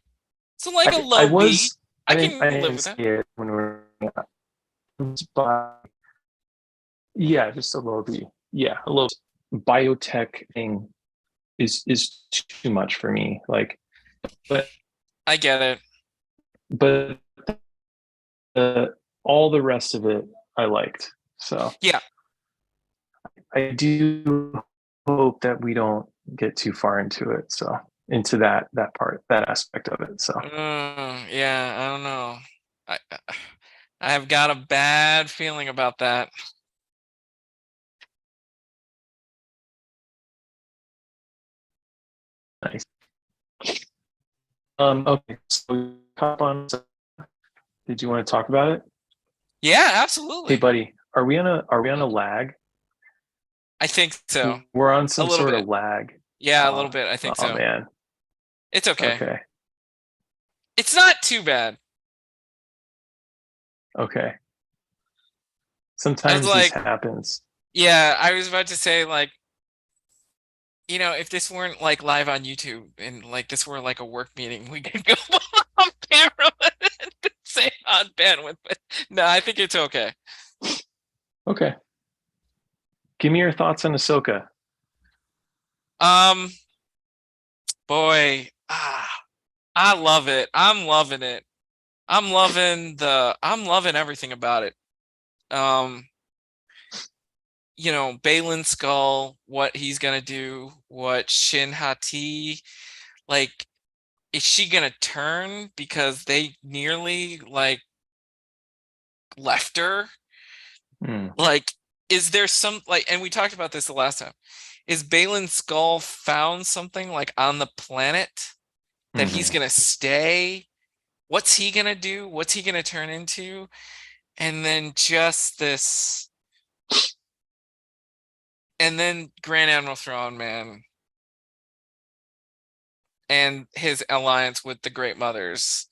So like a I low B. was I I can live didn't with that. see it when we were by, yeah, just a low B. Yeah, a little biotech thing is too much for me. Like, but I get it. but uh, all the rest of it I liked. So Yeah. I do hope that we don't get too far into it. So into that part, that aspect of it. So Yeah, I don't know. I I've got a bad feeling about that. nice. Okay, so hop on. Did you want to talk about it? Yeah, Hey, absolutely. buddy, are we on a lag? I think so. We're on A some little sort bit. of lag. Yeah, a little bit. I think Oh so. man. It's okay. Okay. It's not too bad. Okay. I was Sometimes this like, happens. yeah, I was about to say like, if this weren't like live on YouTube and like this were like a work meeting, we could go on camera and say on bandwidth. But no, I think it's okay. Okay. Give me your thoughts on Ahsoka. Um, boy, I love it. I'm loving it. I'm loving everything about it. Um, Baylan Skull, what he's gonna do, what Shin Hati, like, is she gonna turn because they nearly like left her? Hmm. Like, is there some like, and we talked about this the last time. Is Baylan Skull found something like on the planet that he's Mm-hmm. gonna stay? What's he gonna do? What's he gonna turn into? And then just this, and then Grand Admiral Thrawn, man, and his alliance with the Great Mothers.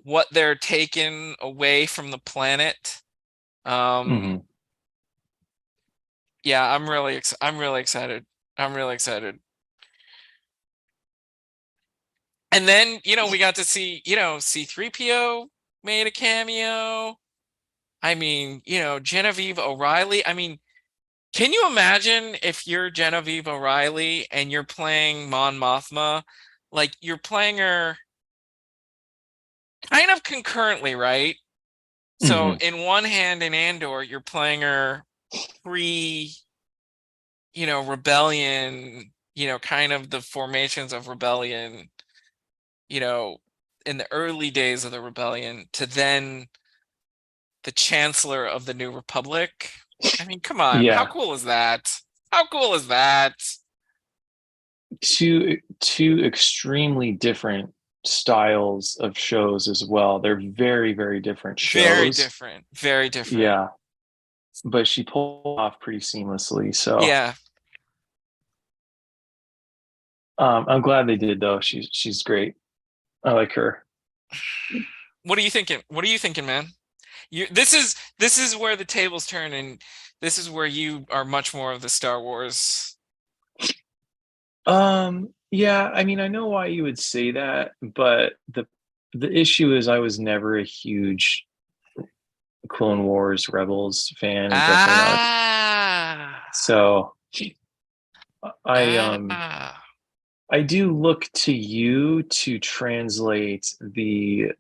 What they're taking away from the planet. Mm-hmm. Yeah, I'm really excited. I'm really excited. And then, we got to see, C3PO made a cameo. I mean, Genevieve O'Reilly. I mean, can you imagine if you're Genevieve O'Reilly and you're playing Mon Mothma? Like, you're playing her kind of concurrently, right? So Mm-hmm. in one hand in Andor, you're playing her pre, rebellion, kind of the formations of rebellion, you know, in the early days of the rebellion, to then the chancellor of the New Republic. I mean, come on, how Yeah. cool is that? How cool is that? Two extremely different styles of shows as well. They're very, very different Very shows. different. Very different. Yeah. But she pulled off pretty seamlessly. So Yeah. I'm glad they did though. She's great. I like her. What are you thinking? What are you thinking, man? This is where the tables turn, and this is where you are much more of the Star Wars. Yeah, I mean I know why you would say that, but the issue is I was never a huge Clone Wars Rebels fan and definitely not. Ah. So I Ah. I do look to you to translate the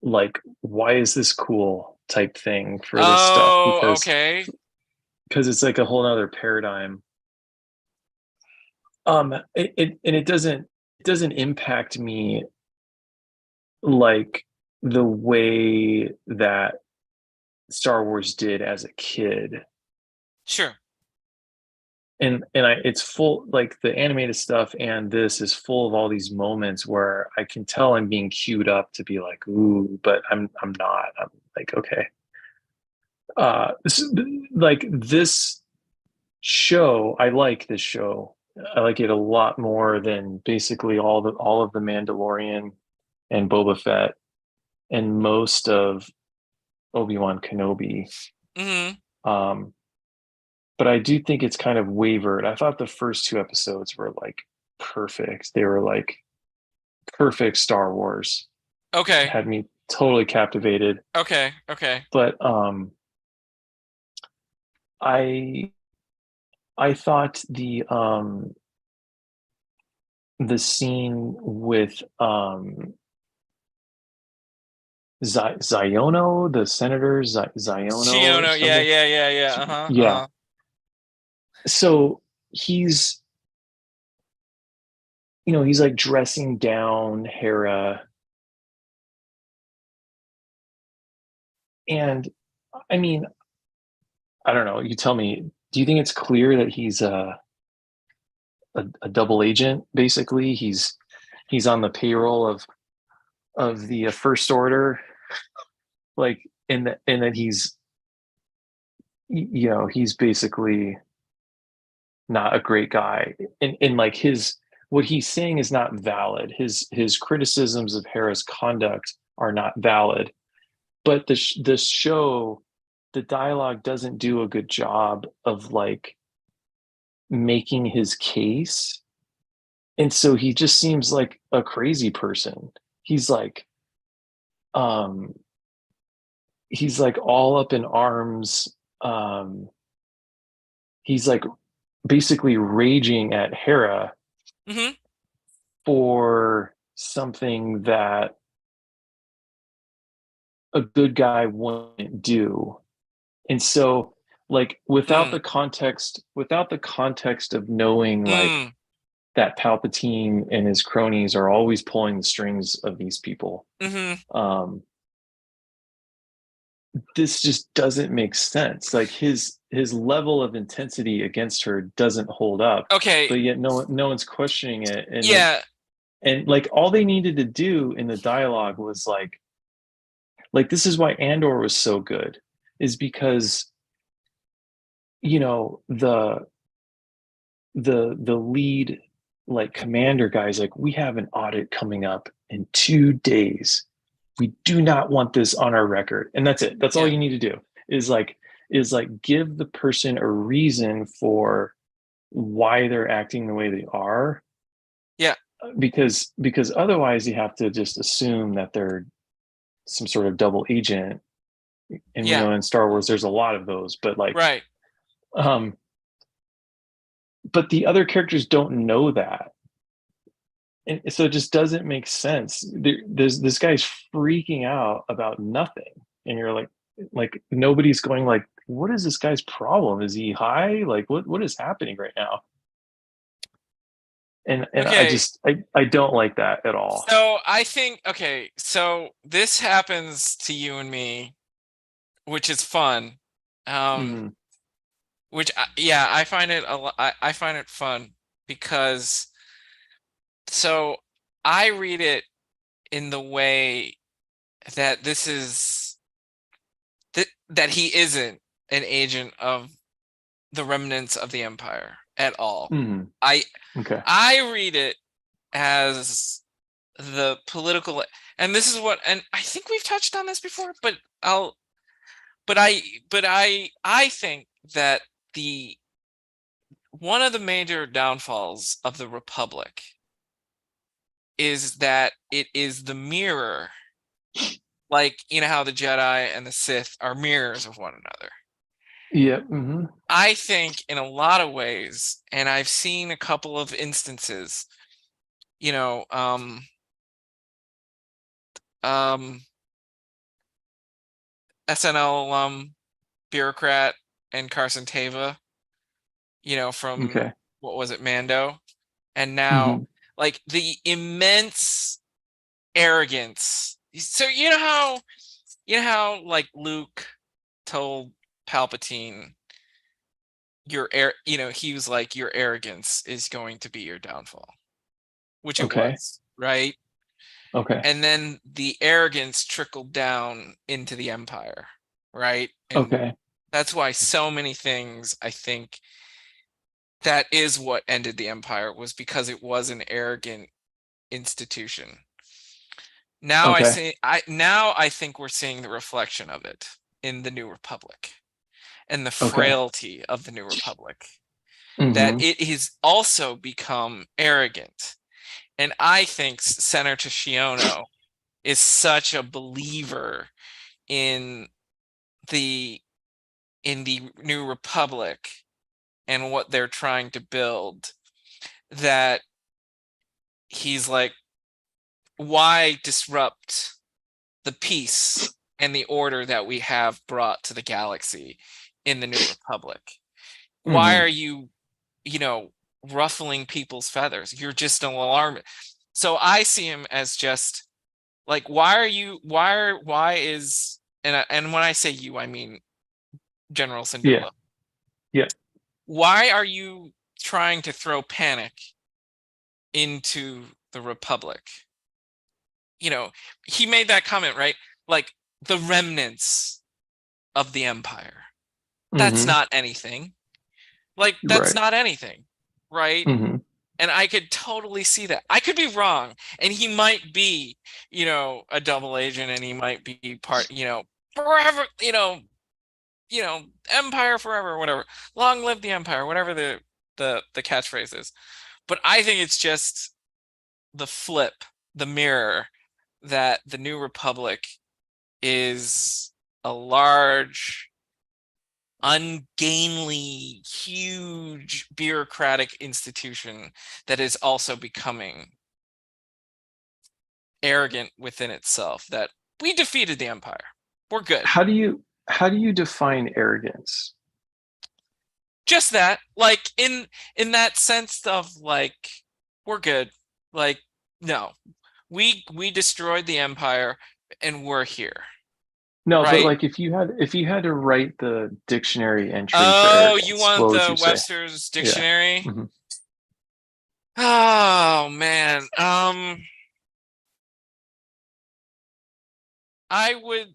like why is this cool type thing for this stuff Oh, because okay. it's like a whole other paradigm. It doesn't impact me like the way that Star Wars did as a kid. Sure. It's full, like the animated stuff, and this is full of all these moments where I can tell I'm being queued up to be like, ooh, but I'm not. I'm like, okay. Like this show, I like this show. I like it a lot more than basically all of the Mandalorian and Boba Fett and most of Obi-Wan Kenobi. Hmm. Um, but I do think it's kind of wavered. I thought the first two episodes were like perfect. They were like perfect Star Wars. Okay. Had me totally captivated. Okay. Okay. But I I thought the scene with Ziono, the senator Ziono or Shiono. Yeah. something. Yeah. Yeah. Yeah. Uh-huh. Yeah. Uh-huh. So he's he's like dressing down Hera, and I mean, I don't know. You tell me. Do you think it's clear that he's a double agent? Basically, he's on the payroll of the First Order, like, and that he's basically not a great guy, and like his what he's saying is not valid. His criticisms of Hera's conduct are not valid, but the show, the dialogue doesn't do a good job of like making his case, and so he just seems like a crazy person. He's like um he's like all up in arms. He's like basically raging at Hera Hmm. for something that a good guy wouldn't do. And so like Mm. without the context of knowing like Mm. that Palpatine and his cronies are always pulling the strings of these people. Hmm. Um, this just doesn't make sense. Like his level of intensity against her doesn't hold up, Okay. but yet no one's questioning it. Yeah. And like all they needed to do in the dialogue was like this is why Andor was so good, is because the the lead like commander guy's like, we have an audit coming up in 2 days. We do not want this on our record. And that's it. That's all Yeah. you need to do is like give the person a reason for why they're acting the way they are. Yeah. Because otherwise you have to just assume that they're some sort of double agent. And Yeah. in Star Wars there's a lot of those, but like Right. um but the other characters don't know that, and so it just doesn't make sense. There's this guy's freaking out about nothing, and you're like nobody's going like, what is this guy's problem? Is he high? Like what is happening right now? And I Okay. just I don't like that at all. So I think, okay, so this happens to you and me, which is fun. Um, Mm-hmm. yeah, I find it I find it fun because so I read it in the way that this is that he isn't an agent of the remnants of the Empire at all. Mm-hmm. I Okay. I read it as the political, and this is what, and I think we've touched on this before, but I'll but I think that the one of the major downfalls of the Republic is that it is the mirror, like how the Jedi and the Sith are mirrors of one another. Yeah. Mm-hmm. I think in a lot of ways, and I've seen a couple of instances, you know, um, SNL alum, bureaucrat, and Carson Teva, from Okay. what was it, Mando? And now, Mm-hmm. like the immense arrogance. So like Luke told Palpatine, he was like, your arrogance is going to be your downfall, which it Okay. was, right? Okay. And then the arrogance trickled down into the Empire, right? And Okay. that's why so many things, I think, that is what ended the Empire, was because it was an arrogant institution. Now Okay. I think we're seeing the reflection of it in the New Republic and the Okay. frailty of the New Republic. That Mm-hmm. it has also become arrogant. And I think Senator Shiono is such a believer in the New Republic and what they're trying to build that he's like, why disrupt the peace and the order that we have brought to the galaxy in the New Republic? Why Mm-hmm. are you, ruffling people's feathers? You're just an alarm. So I see him as just like, why is, and when I say you, I mean General Yeah. Syndulla. Yeah. Why are you trying to throw panic into the Republic? He made that comment, right? Like, the remnants of the Empire. That's Mm-hmm. not anything. Like, that's Right. not anything, right? Mm-hmm. And I could totally see that. I could be wrong, and he might be, a double agent, and he might be part, forever, Empire forever, or whatever. Long live the Empire, whatever the catchphrase is. But I think it's just the flip, the mirror, that the New Republic is a large, ungainly, huge bureaucratic institution that is also becoming arrogant within itself. That we defeated the Empire. We're good. How do you define arrogance? Just that, like, in that sense of like, we're good. Like, no, we destroyed the Empire and we're here, No, but right? like if you had to write the dictionary entry for Oh, you arrogance, want what would the you say? Webster's Yeah. dictionary? Hmm. Oh man. I would,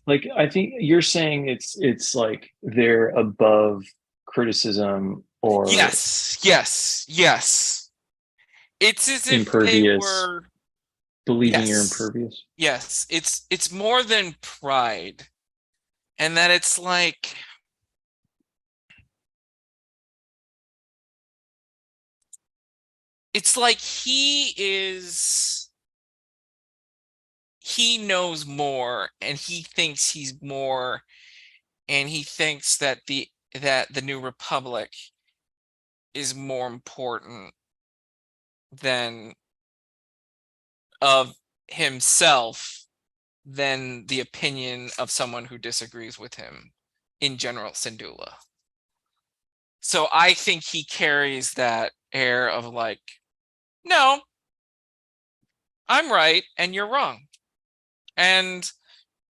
Like I think you're saying it's like they're above criticism or yes, yes, yes. It's as if they impervious, were, believing you're yes. impervious. Yes, it's more than pride. And that it's like he knows more, and he thinks he's more, and he thinks that the New Republic is more important than of himself than the opinion of someone who disagrees with him in General Syndulla. So I think he carries that air of like, no, I'm right and you're wrong. And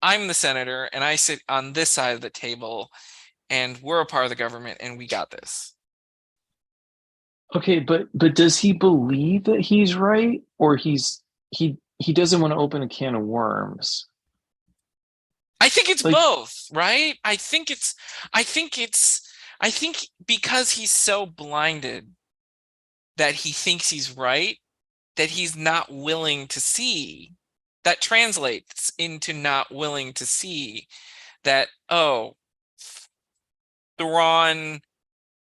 I'm the senator and I sit on this side of the table and we're a part of the government and we got this. Okay, but does he believe that he's right, or he doesn't want to open a can of worms? I think it's Like, both, right? I think because he's so blinded that he thinks he's right, that he's not willing to see, that translates into not willing to see that, oh, Thrawn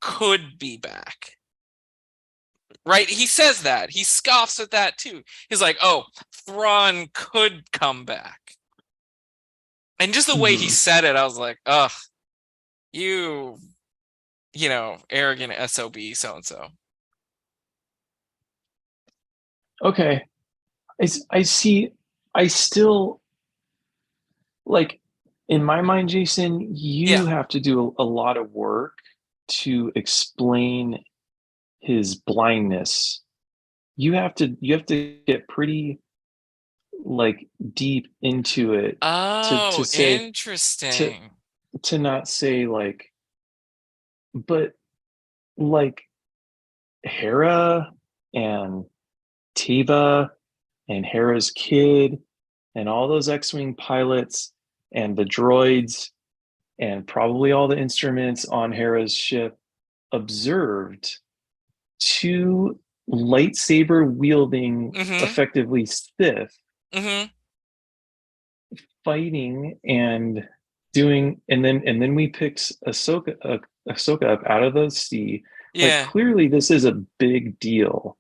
could be back. Right? He says that. He scoffs at that too. He's like, oh, Thrawn could come back. And just the way he mhm. said it, I was like, ugh, you, arrogant SOB so and so. Okay, I see. I still like in my mind, Jason, Yeah. you have to do a lot of work to explain his blindness. You have to get pretty like deep into it to Oh, say to interesting. to not say like, but like Hera and Teva and Hera's kid and all those X-Wing pilots and the droids, and probably all the instruments on Hera's ship observed two lightsaber wielding, effectively Sith, fighting and doing, and then we picked Ahsoka up out of the sea. Yeah. Like, clearly this is a big deal.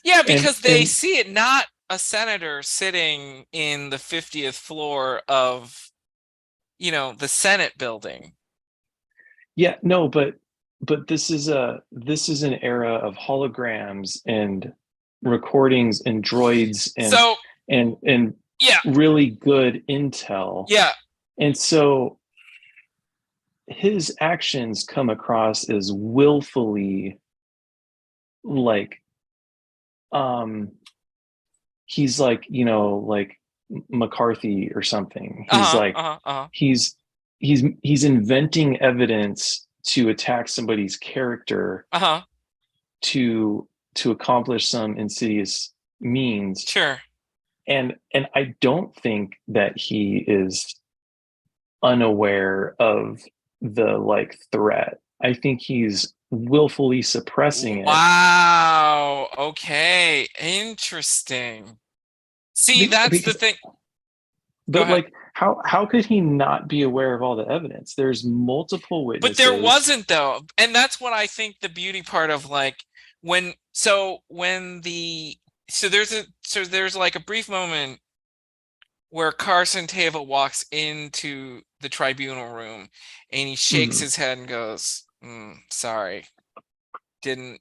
Yeah, because they see it not a senator sitting in the 50th floor of, the Senate building. Yeah, no, but this is an era of holograms and recordings and droids and yeah, really good intel. Yeah. And so his actions come across as willfully, like, he's like, like McCarthy or something. He's he's inventing evidence to attack somebody's character to accomplish some insidious means. Sure. And I don't think that he is unaware of the, like, threat. I think he's willfully suppressing it. Wow. Okay. Interesting. See, that's the thing. But like, how could he not be aware of all the evidence? There's multiple witnesses. But there wasn't, though. And that's what I think the beauty part of, like, there's like a brief moment where Carson Teva walks into the tribunal room and he shakes his head and goes, sorry, didn't.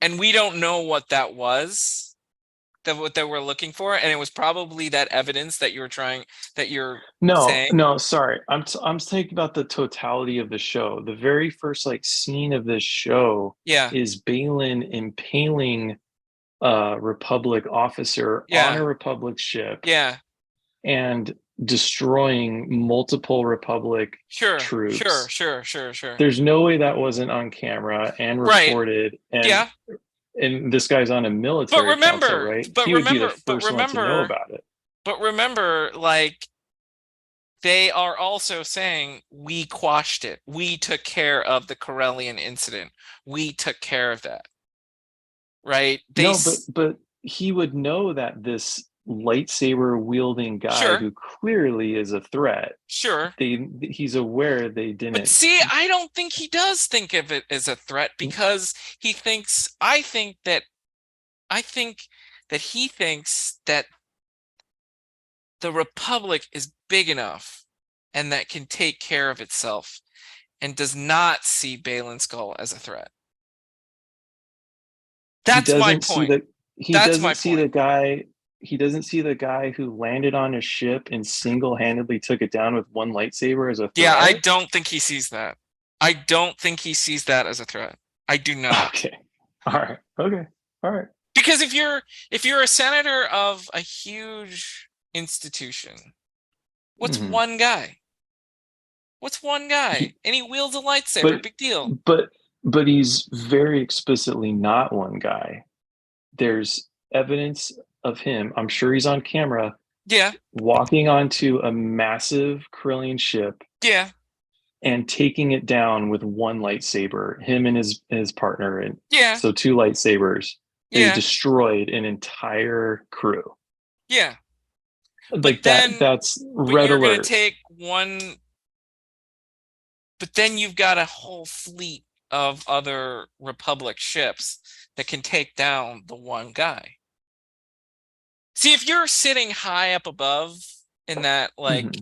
And we don't know what that was, what they were looking for. And it was probably that evidence that you're saying. No, sorry. I'm thinking about the totality of the show. The very first, like, scene of this show is Baylan impaling a Republic officer on a Republic ship. Yeah. And destroying multiple Republic troops. Sure. There's no way that wasn't on camera and reported. And and this guy's on a military council, right? He would be the first one to know about it. But remember, like, they are also saying, we quashed it. We took care of the Corellian incident. We took care of that. Right? But he would know that this lightsaber wielding guy who clearly is a threat. He's aware they didn't. But see, I don't think he does think of it as a threat, because I think that he thinks that the Republic is big enough and that can take care of itself, and does not see Baylan Skoll as a threat. That's my point. He doesn't see the guy who landed on a ship and single-handedly took it down with one lightsaber as a threat. Yeah, I don't think he sees that. I don't think he sees that as a threat. I do not. Okay. All right. Okay. All right. Because if you're a senator of a huge institution, what's one guy? What's one guy? And he wields a lightsaber. Big deal. But he's very explicitly not one guy. There's evidence of him. I'm sure he's on camera. Yeah. Walking onto a massive Corellian ship. Yeah. And taking it down with one lightsaber. Him and his partner. And so two lightsabers. They destroyed an entire crew. Yeah. Like, that's red alert. You're gonna take one, but then you've got a whole fleet of other Republic ships that can take down the one guy. See, if you're sitting high up above in that, like,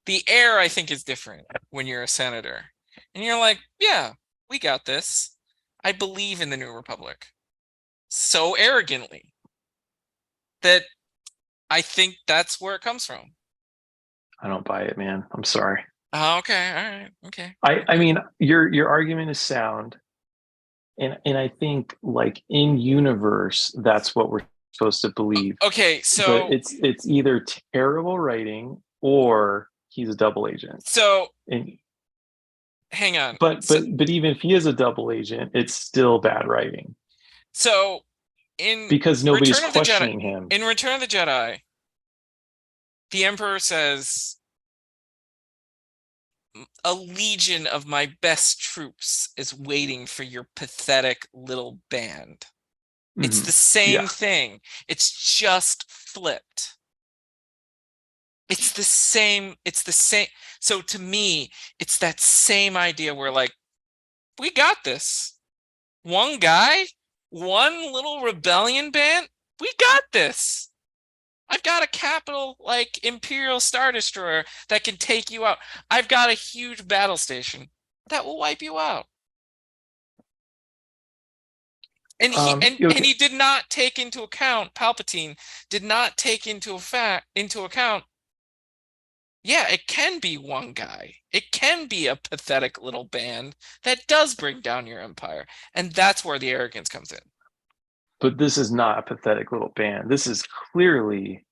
the air, I think, is different when you're a senator. And you're like, yeah, we got this. I believe in the New Republic. So arrogantly that I think that's where it comes from. I don't buy it, man. I'm sorry. Oh, okay. All right. Okay. I mean, your argument is sound. And I think, like, in universe, that's what we're supposed to believe. Okay, so but it's either terrible writing or he's a double agent. So hang on. But even if he is a double agent, it's still bad writing. So because nobody's questioning him. In Return of the Jedi, the Emperor says, a legion of my best troops is waiting for your pathetic little band. It's the same thing. It's just flipped. It's the same. So to me, it's that same idea where like, we got this. One guy, one little rebellion band, we got this. I've got a capital like Imperial Star Destroyer that can take you out. I've got a huge battle station that will wipe you out. And he did not take into account, Palpatine did not take into account, yeah, it can be one guy. It can be a pathetic little band that does bring down your empire. And that's where the arrogance comes in. But this is not a pathetic little band. This is clearly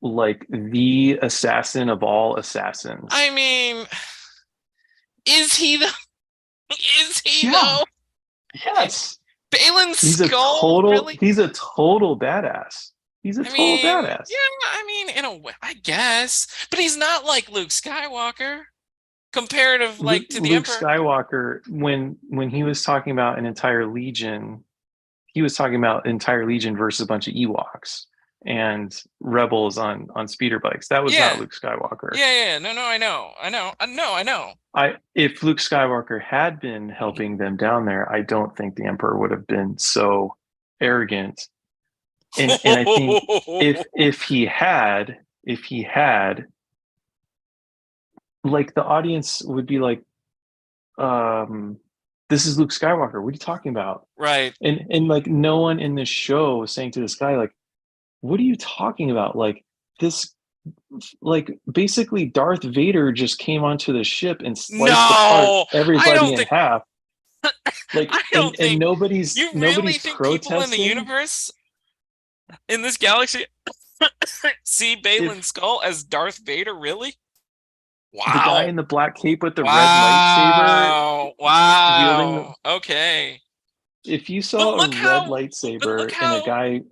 like the assassin of all assassins. I mean, is he though? Yes. Baylan Skoll, really? He's a total badass. He's a total badass. Yeah, I mean, in a way, I guess. But he's not like Luke Skywalker. Comparative, like, to the Luke Emperor. Skywalker, when he was talking about an entire legion, he was talking about entire legion versus a bunch of Ewoks and rebels on speeder bikes. That was not Luke Skywalker. Yeah. No, I know. If Luke Skywalker had been helping them down there, I don't think the Emperor would have been so arrogant. And I think if he had, like, the audience would be like, this is Luke Skywalker. What are you talking about? Right. And like, no one in this show was saying to this guy, like, what are you talking about? Like, this, like, basically Darth Vader just came onto the ship and sliced apart everybody in half. Like, and nobody's think protesting. People in the universe, in this galaxy, see Baylan Skoll as Darth Vader? Really? Wow. The guy in the black cape with the red lightsaber. Wow. Okay. If you saw a red lightsaber and a guy,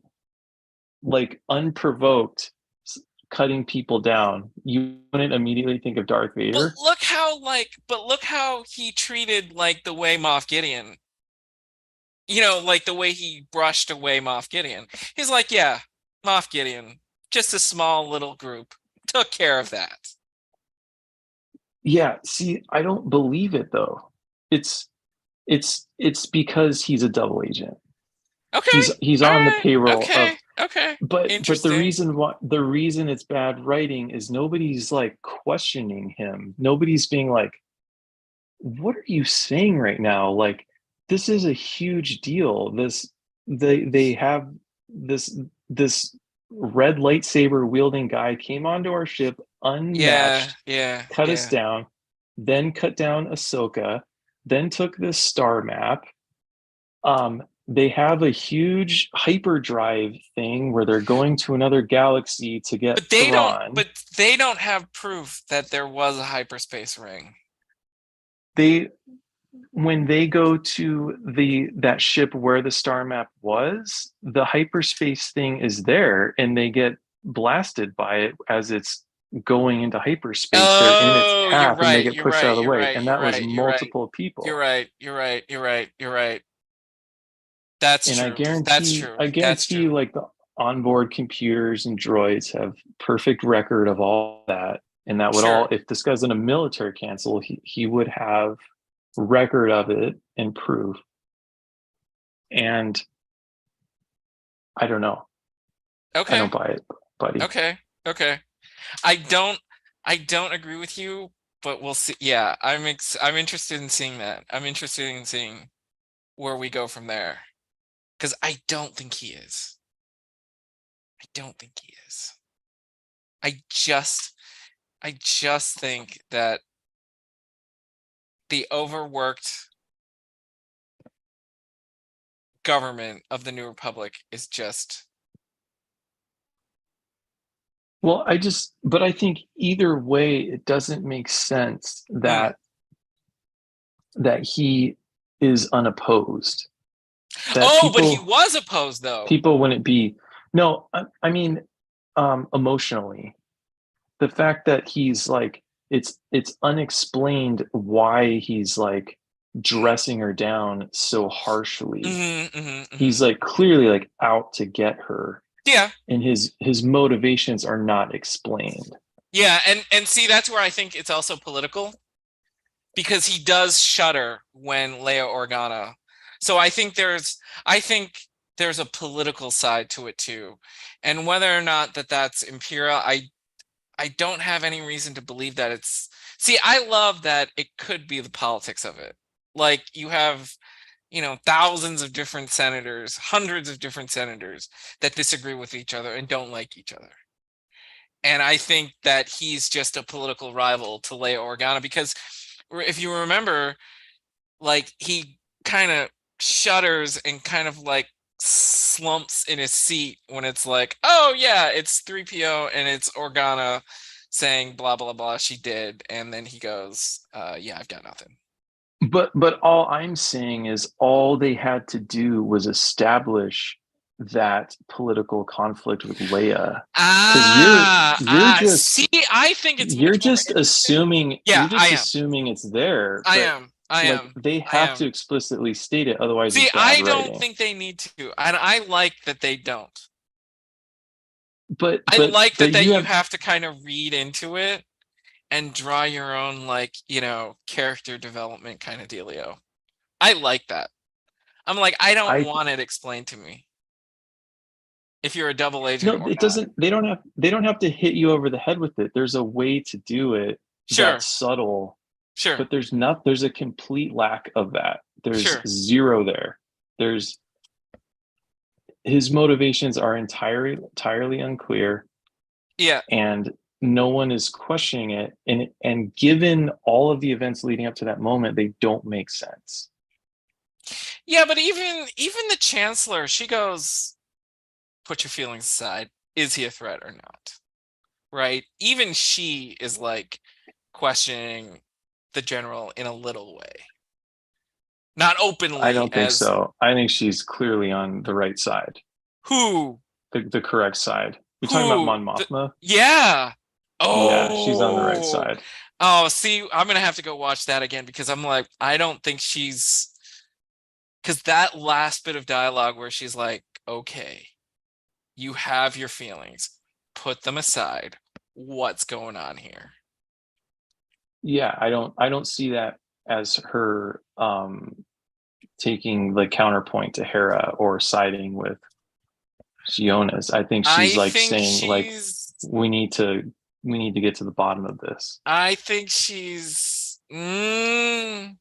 like, unprovoked cutting people down, you wouldn't immediately think of Darth Vader. But look how he treated, like, the way Moff Gideon. You know, like the way he brushed away Moff Gideon. He's like, yeah, Moff Gideon, just a small little group, took care of that. Yeah, see, I don't believe it though. It's because he's a double agent. Okay. He's on the payroll. Okay. But the reason it's bad writing is nobody's like questioning him. Nobody's being like, what are you saying right now? Like, this is a huge deal. They have this red lightsaber wielding guy came onto our ship unmatched, cut us down, then cut down Ahsoka, then took this star map. They have a huge hyperdrive thing where they're going to another galaxy to get Thrawn. But they don't have proof that there was a hyperspace ring. When they go to that ship where the star map was, the hyperspace thing is there, and they get blasted by it as it's going into hyperspace. They're in its path, and they get pushed out of the way. And that was multiple people. You're right. That's true. I guarantee like the onboard computers and droids have perfect record of all that. And that would all, if this guy's in a military council, he would have record of it and proof. And I don't know. Okay. I don't buy it, buddy. Okay. I don't agree with you, but we'll see. Yeah, I'm interested in seeing that. I'm interested in seeing where we go from there. Because I don't think he is. I just think that the overworked government of the New Republic is just. Well, but I think either way, it doesn't make sense that he is unopposed. But he was opposed, though. People wouldn't be. No, I mean, emotionally, the fact that he's like it's unexplained why he's like dressing her down so harshly. He's like clearly like out to get her. Yeah. And his motivations are not explained. Yeah, and see, that's where I think it's also political, because he does shudder when Leia Organa. So I think there's a political side to it too. And whether or not that's Imperial, I don't have any reason to believe that it's. See, I love that it could be the politics of it. Like you have, thousands of different senators, hundreds of different senators that disagree with each other and don't like each other. And I think that he's just a political rival to Leia Organa, because if you remember, like he kind of shudders and kind of like slumps in his seat when it's like, oh yeah, it's 3PO and it's Organa saying blah blah blah she did, and then he goes, yeah, I've got nothing. But all I'm saying is all they had to do was establish that political conflict with Leia. Because you're just See, I think it's you're much more just interesting. assuming Yeah, you're just assuming it's there. I But am. I like am. they I have am. to explicitly state it, otherwise See, it's bad I don't writing. think they need to. And I like that they don't. But I but like that but you you have have to kind of read into it and draw your own, like, character development kind of dealio. I like that. I'm like, I don't I want it explained to me if you're a double agent no, or it not. doesn't. They don't have to hit you over the head with it. There's a way to do it Sure, that's subtle, sure, but there's a complete lack of that. There's sure. zero there. There's his motivations are entirely unclear, Yeah. and no one is questioning it. And given all of the events leading up to that moment, they don't make sense. Yeah, but even the chancellor, she goes, put your feelings aside. Is he a threat or not? Right? Even she is like questioning the general in a little way. Not I openly don't think as so. I think she's clearly on the right side, who the correct side. You're talking about who Mon the, Mothma? yeah. Yeah, she's on the right Oh. side. Oh, see, I'm gonna have to go watch that again, because I'm like, I don't think she's, because that last bit of dialogue where she's like, okay, you have your feelings, put them aside. What's going on here? Yeah, I don't see that as her taking the counterpoint to Hera or siding with Shiona's. I think she's I like think saying like she's we need to get to the bottom of this. I think she's No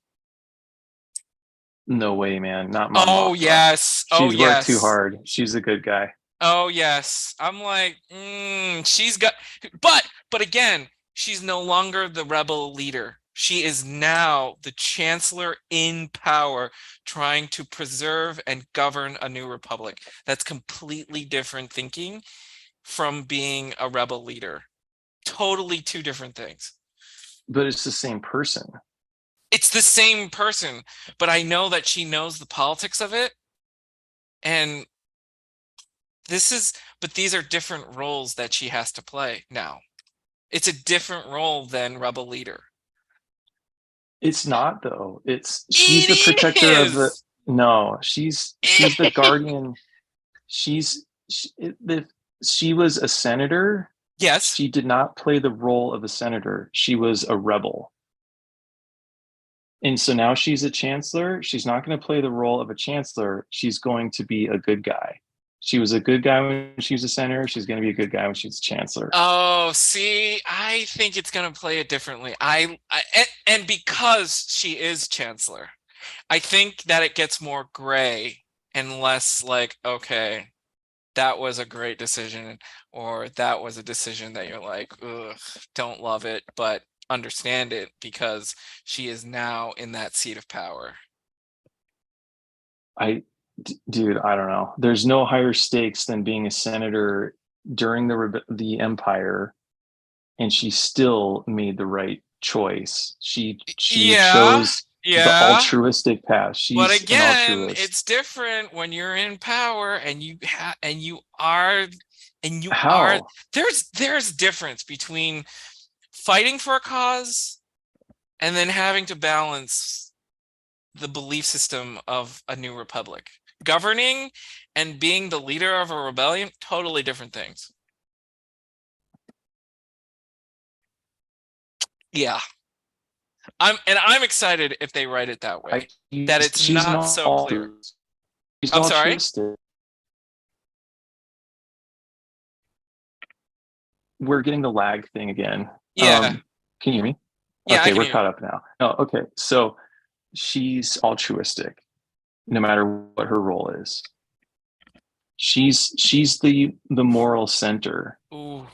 way, man. Not Mon oh Mothma. yes. Oh She's worked too yes. hard. She's a good guy. Oh yes. I'm like, she's got, but again, she's no longer the rebel leader. She is now the chancellor in power, trying to preserve and govern a new republic. That's completely different thinking from being a rebel leader. Totally two different things. But it's the same person. It's the same person, but I know that she knows the politics of it. And these are different roles that she has to play now. It's a different role than rebel leader. It's not though. She's the It protector of the is. no, she's the guardian. She's she, if she was a senator, Yes. she did not play the role of a senator. She was a rebel. And so now she's a chancellor. She's not going to play the role of a chancellor. She's going to be a good guy. She was a good guy when she was a senator. She's going to be a good guy when she's a chancellor. Oh, see, I think it's going to play it differently. And because she is chancellor, I think that it gets more gray and less like, okay, that was a great decision, or that was a decision that you're like, ugh, don't love it, but understand it because she is now in that seat of power. Dude, I don't know. There's no higher stakes than being a senator during the empire, and she still made the right choice. She Yeah, chose the yeah. altruistic path. But She's an again, altruist. it's different when you're in power and you are How? there's difference between fighting for a cause and then having to balance the belief system of a new republic. Governing and being the leader of a rebellion, totally different things. Yeah. I'm excited if they write it that way. That it's not so clear. I'm sorry? Altruistic. We're getting the lag thing again. Yeah. Can you hear me? Yeah, okay, we're caught up now. Oh, okay. So she's altruistic, no matter what her role is. She's the moral center. Ooh.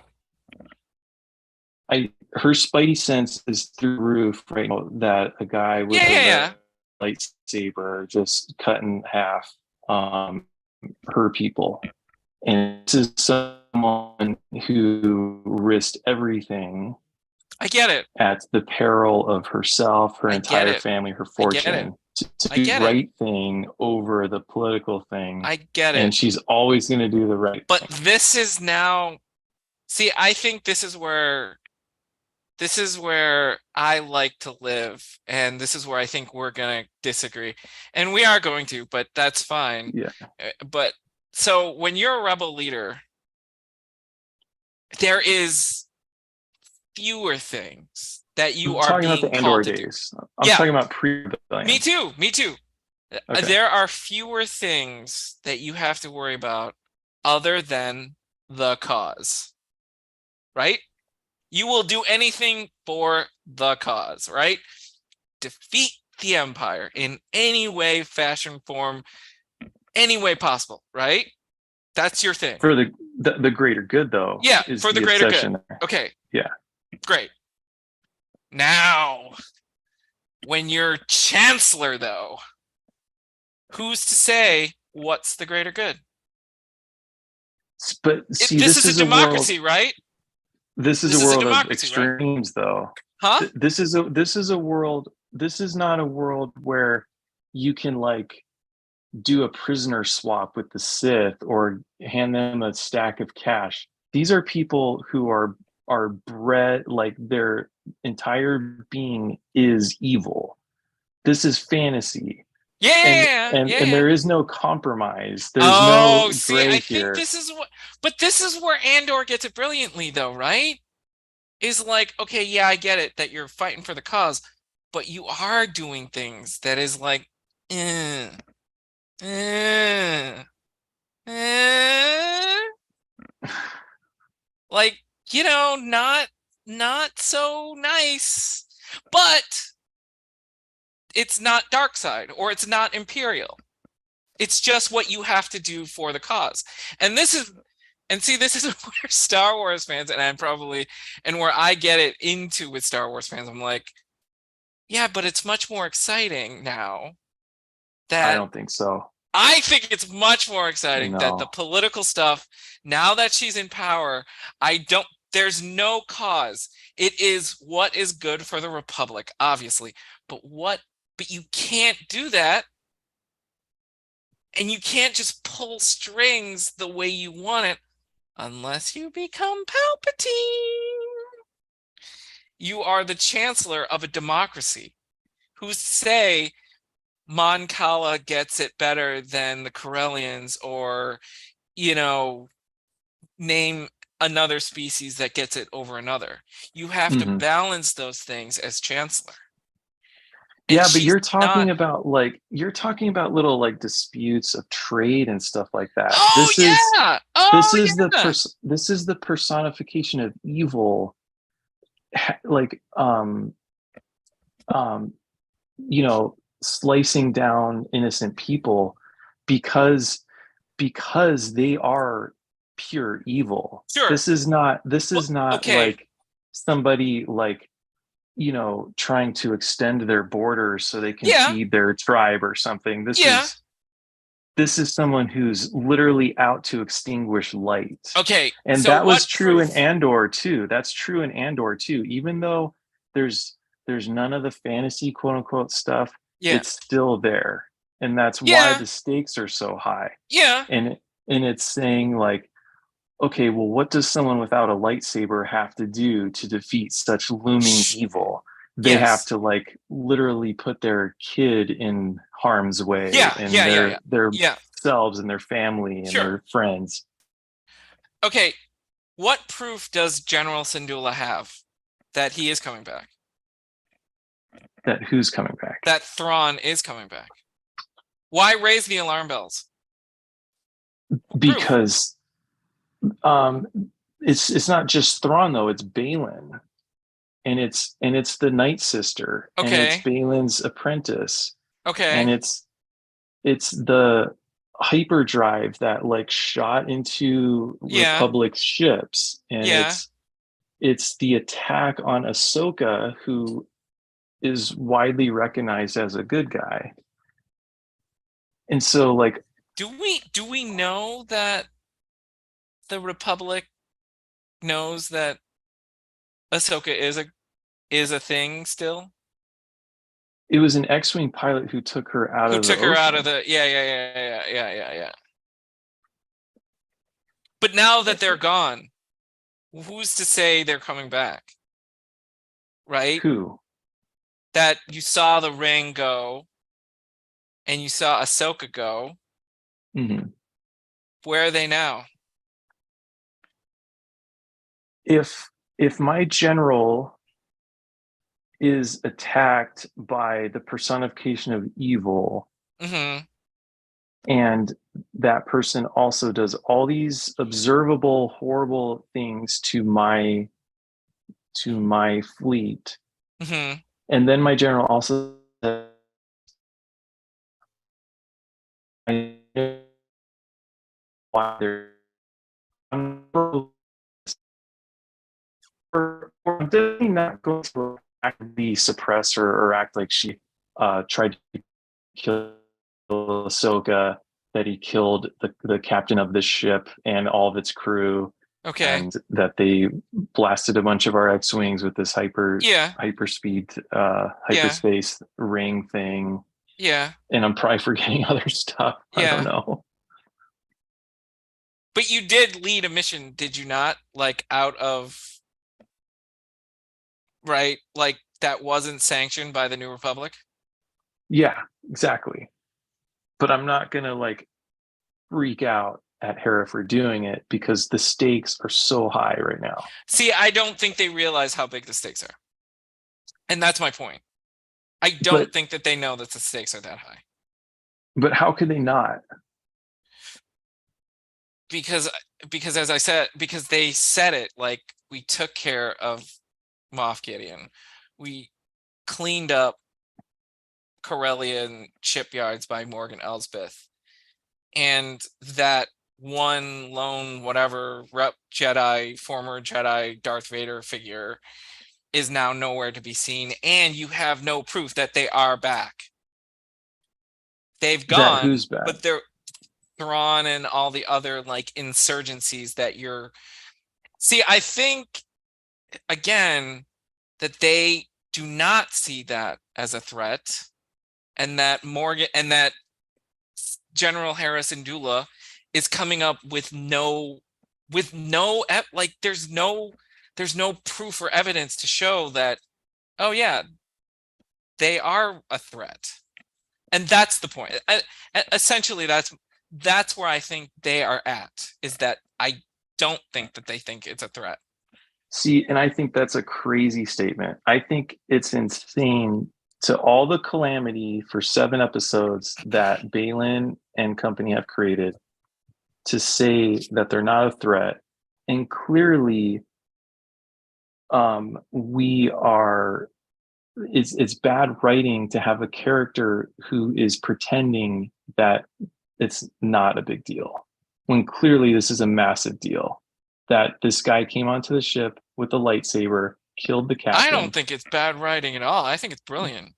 Her spidey sense is through the roof right now, that a guy with a lightsaber just cut in half her people. And this is someone who risked everything. I get it. At the peril of herself, her entire family, her fortune, to do the right thing over the political thing. I get it. And she's always going to do the right thing. But this is now, see, I think this is where I like to live, and this is where I think we're going to disagree. And we are going to, but that's fine. Yeah. But so when you're a rebel leader, there is fewer things that you are being about the Andor days. I'm talking about pre-rebellion. Me too. Okay. There are fewer things that you have to worry about other than the cause, right? You will do anything for the cause, right? Defeat the Empire in any way, fashion, form, any way possible, right? That's your thing. For the greater good, though. Yeah, for the greater good. There. Okay. Yeah. Great. Now, when you're chancellor, though, who's to say what's the greater good? But see, this is a democracy, right? This is a world of extremes, right? Though. Huh? This is a world. This is not a world where you can like do a prisoner swap with the Sith or hand them a stack of cash. These are people who are bred, like their entire being is evil. This is fantasy. And there is no compromise. There's no gray here. This is where Andor gets it brilliantly, though, right? Is like, okay, yeah, I get it that you're fighting for the cause, but you are doing things that is like, like, you know, not so nice, but it's not dark side or it's not Imperial. It's just what you have to do for the cause. And this is where Star Wars fans, and where I get it into with Star Wars fans, I'm like, yeah, but it's much more exciting now. I don't think so. I think it's much more exciting that the political stuff, now that she's in power, there's no cause. It is what is good for the Republic, obviously. But you can't do that. And you can't just pull strings the way you want it unless you become Palpatine. You are the chancellor of a democracy. Who say Mon Cala gets it better than the Corellians, or, you know, name another species that gets it over another. You have to balance those things as chancellor. And yeah, but you're talking about little like disputes of trade and stuff like that. This is the personification of evil. Like you know, slicing down innocent people because they are pure evil. Sure. This is not like somebody like, you know, trying to extend their borders so they can feed their tribe or something. This is someone who's literally out to extinguish light. Okay. And so that was true in Andor too. That's true in Andor too. Even though there's none of the fantasy quote unquote stuff, it's still there. And that's why the stakes are so high. Yeah. And it's saying like, okay, well, what does someone without a lightsaber have to do to defeat such looming evil? They have Yes. to like literally put their kid in harm's way Yeah, and yeah, yeah, yeah. their Yeah. selves and their family and Sure. their friends. Okay. What proof does General Syndulla have that he is coming back? That who's coming back? That Thrawn is coming back. Why raise the alarm bells? Proof. Because um it's not just Thrawn though, it's Balin. And it's the Night Sister, and it's Okay. Balin's apprentice, and Okay. it's the hyperdrive that like shot into Yeah. Republic ships, and Yeah. it's the attack on Ahsoka, who is widely recognized as a good guy. And so like Do we know that the Republic knows that Ahsoka is a thing still? it was an X-wing pilot who took her out Who of the took her out of ocean. the yeah. But now that they're gone, who's to say they're coming back? Right? Who? That you saw the ring go and you saw Ahsoka go. Mm-hmm. Where are they now? If my general is attacked by the personification of evil, Mm-hmm. and that person also does all these observable horrible things to my fleet, Mm-hmm. and then my general also why they're definitely not going to actively suppress her or act like she tried to kill Ahsoka, that he killed the captain of this ship and all of its crew, Okay. and that they blasted a bunch of our X-wings with this Yeah. hyperspeed Yeah. hyperspace ring thing. Yeah. And I'm probably forgetting other stuff. I don't Yeah. know. But you did lead a mission, did you not? Like out of right? Like that wasn't sanctioned by the New Republic? Yeah, exactly. But I'm not gonna like freak out at Hera for doing it because the stakes are so high right now. See, I don't think they realize how big the stakes are. And that's my point. I But don't think that they know that the stakes are that high. how could they not? Because as I said, because they said it like we took care of Moff Gideon. We cleaned up Corellian shipyards by Morgan Elsbeth. And that one lone whatever rep Jedi, former Jedi Darth Vader figure is now nowhere to be seen, and you have no proof that they are back. They've That gone, who's back? but they're Thrawn and all the other like insurgencies that you're see, I think again that they do not see that as a threat, and that Morgan and that General Harrison Dula is coming up with no like there's no proof or evidence to show that oh yeah they are a threat. And that's the point. Essentially that's where I think they are at, is that I don't think that they think it's a threat. See, and I think that's a crazy statement. I think it's insane to all the calamity for 7 episodes that Balin and company have created to say that they're not a threat. And clearly, we are it's bad writing to have a character who is pretending that it's not a big deal when clearly this is a massive deal, that this guy came onto the ship with a lightsaber, killed the I don't captain. think it's bad writing at all. I think it's brilliant.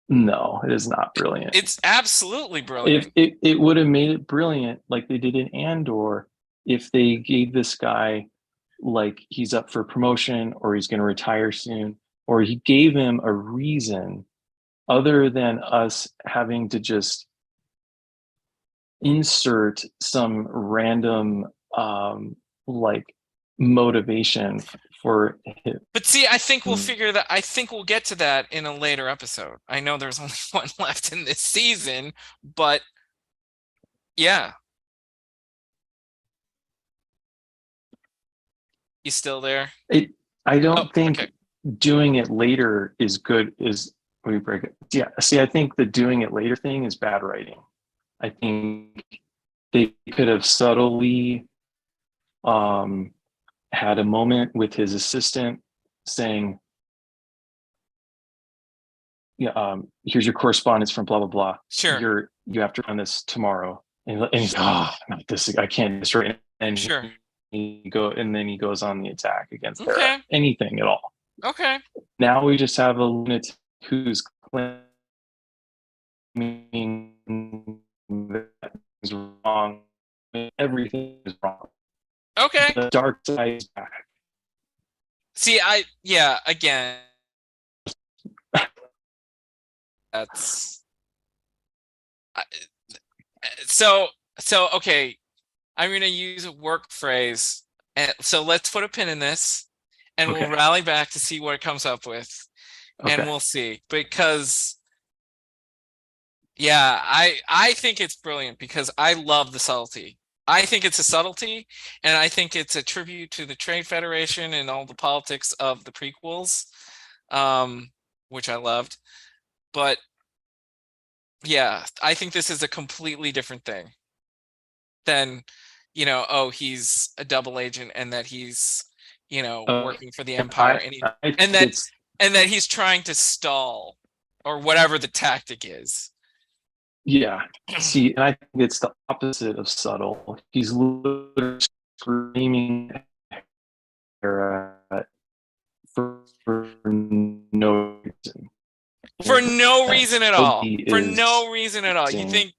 No, it is not brilliant. It's absolutely If brilliant. it would have made it brilliant like they did in Andor, if they gave this guy like he's up for promotion or he's going to retire soon, or he gave him a reason other than us having to just insert some random like motivation for him. But see, I think we'll get to that in a later episode. I know there's only one left in this season, but yeah. You still there? I don't think doing it later is good. Let me break it. Yeah. See, I think the doing it later thing is bad writing. I think they could have subtly had a moment with his assistant saying, yeah, here's your correspondence from blah blah blah. Sure. You have to run this tomorrow. And he's not this. I can't just right. And sure. Then he goes on the attack against Hera. Anything at all. Okay. Now we just have a lunatic who's claiming that is wrong. Everything is wrong. Okay. The dark side is back. See, again, that's so okay. I'm going to use a work phrase, and so let's put a pin in this, and we'll rally back to see what it comes up with, and we'll see. Because, yeah, I think it's brilliant because I love the subtlety. I think it's a subtlety, and I think it's a tribute to the Trade Federation and all the politics of the prequels, which I loved. But yeah, I think this is a completely different thing than, he's a double agent and that he's, working for the Empire, and that he's trying to stall or whatever the tactic is. Yeah. See, and I think it's the opposite of subtle. He's literally screaming for no reason. For no reason at all. For no reason at all. You think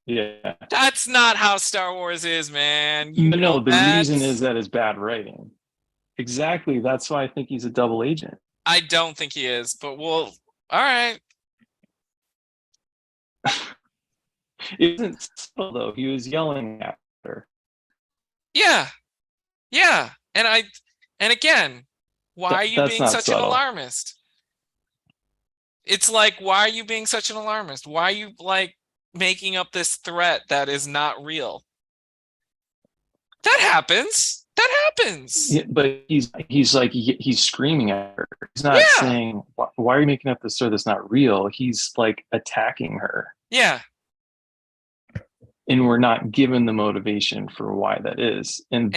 yeah. That's not how Star Wars is, man. No, the reason is that it's bad writing. Exactly. That's why I think he's a double agent. I don't think he is, but all right. It isn't subtle though. He was yelling at her. Yeah. Yeah. And again, why are you being such an alarmist? It's like, why are you being such an alarmist? Why are you making up this threat that is not real? That happens. Yeah, but he's screaming at her. He's not saying, why are you making up this threat that's not real? He's attacking her. Yeah. And we're not given the motivation for why that is. And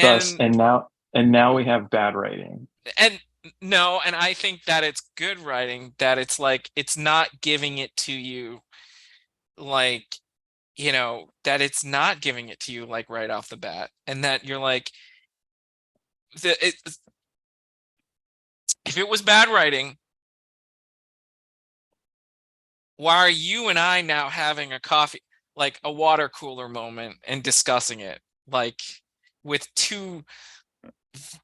now we have bad writing. And no, and I think that it's good writing, that it's it's not giving it to you that it's not giving it to you right off the bat, and that you're if it was bad writing, why are you and I now having a coffee, a water cooler moment and discussing it with two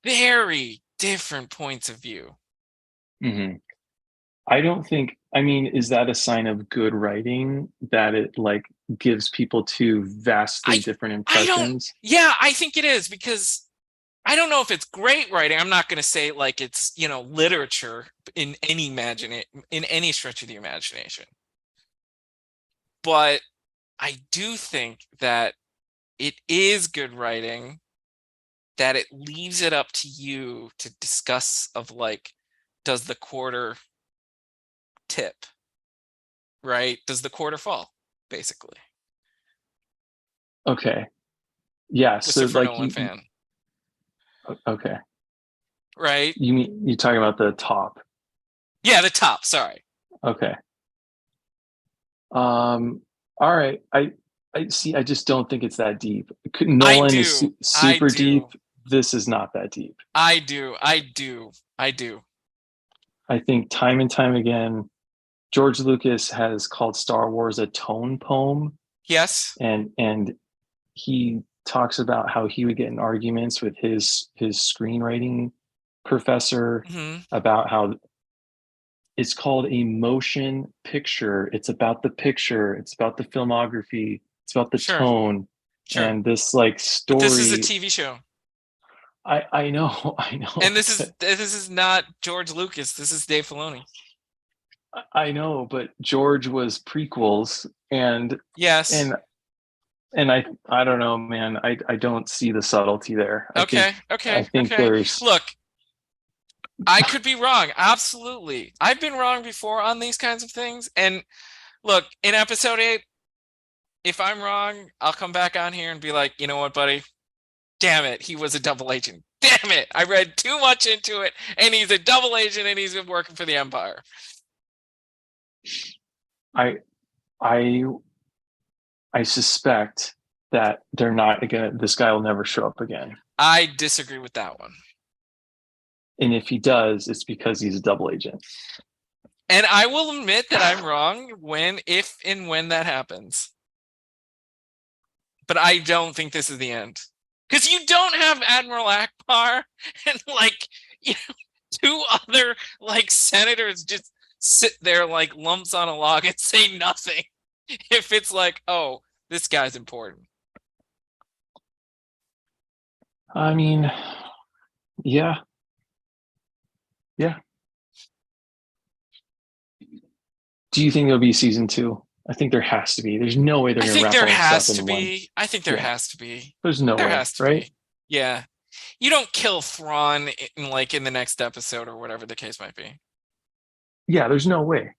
very different points of view? Mm-hmm. I don't think, is that a sign of good writing that it gives people two vastly different impressions? I think it is, because I don't know if it's great writing. I'm not going to say it's, literature in any stretch of the imagination. But I do think that it is good writing, that it leaves it up to you to discuss does the quarter tip, right? Does the quarter fall, basically? Okay. Yeah. Christopher Nolan fan. Okay. Right. You talking about the top? Yeah, the top. Sorry. Okay. All right. I see. I just don't think it's that deep. Nolan is super deep. This is not that deep. I do. I think time and time again, George Lucas has called Star Wars a tone poem. Yes. And he talks about how he would get in arguments with his screenwriting professor about how it's called a motion picture. It's about the picture. It's about the filmography. It's about the tone. Sure. And this like story. But this is a TV show. I know. And this is not George Lucas. This is Dave Filoni. I know, but George was prequels, and yes, and I don't know, man. I don't see the subtlety there. I think there's look. I could be wrong. Absolutely. I've been wrong before on these kinds of things. And look, in episode 8, if I'm wrong, I'll come back on here and be like, you know what, buddy? Damn it. He was a double agent. Damn it. I read too much into it. And he's a double agent and he's been working for the Empire. I suspect that they're not gonna. This guy will never show up again. I disagree with that one. And if he does, it's because he's a double agent. And I will admit that I'm wrong if and when that happens. But I don't think this is the end. Because you don't have Admiral Akbar and like, you know, 2 other like senators just sit there like lumps on a log and say nothing. If it's like, oh, this guy's important. I mean, yeah. Do you think there'll be season 2? I think there has to be. There's no way they're going to wrap all this stuff in one. I think there has to be. There's no way, right? Yeah. You don't kill Thrawn in the next episode or whatever the case might be. Yeah, there's no way.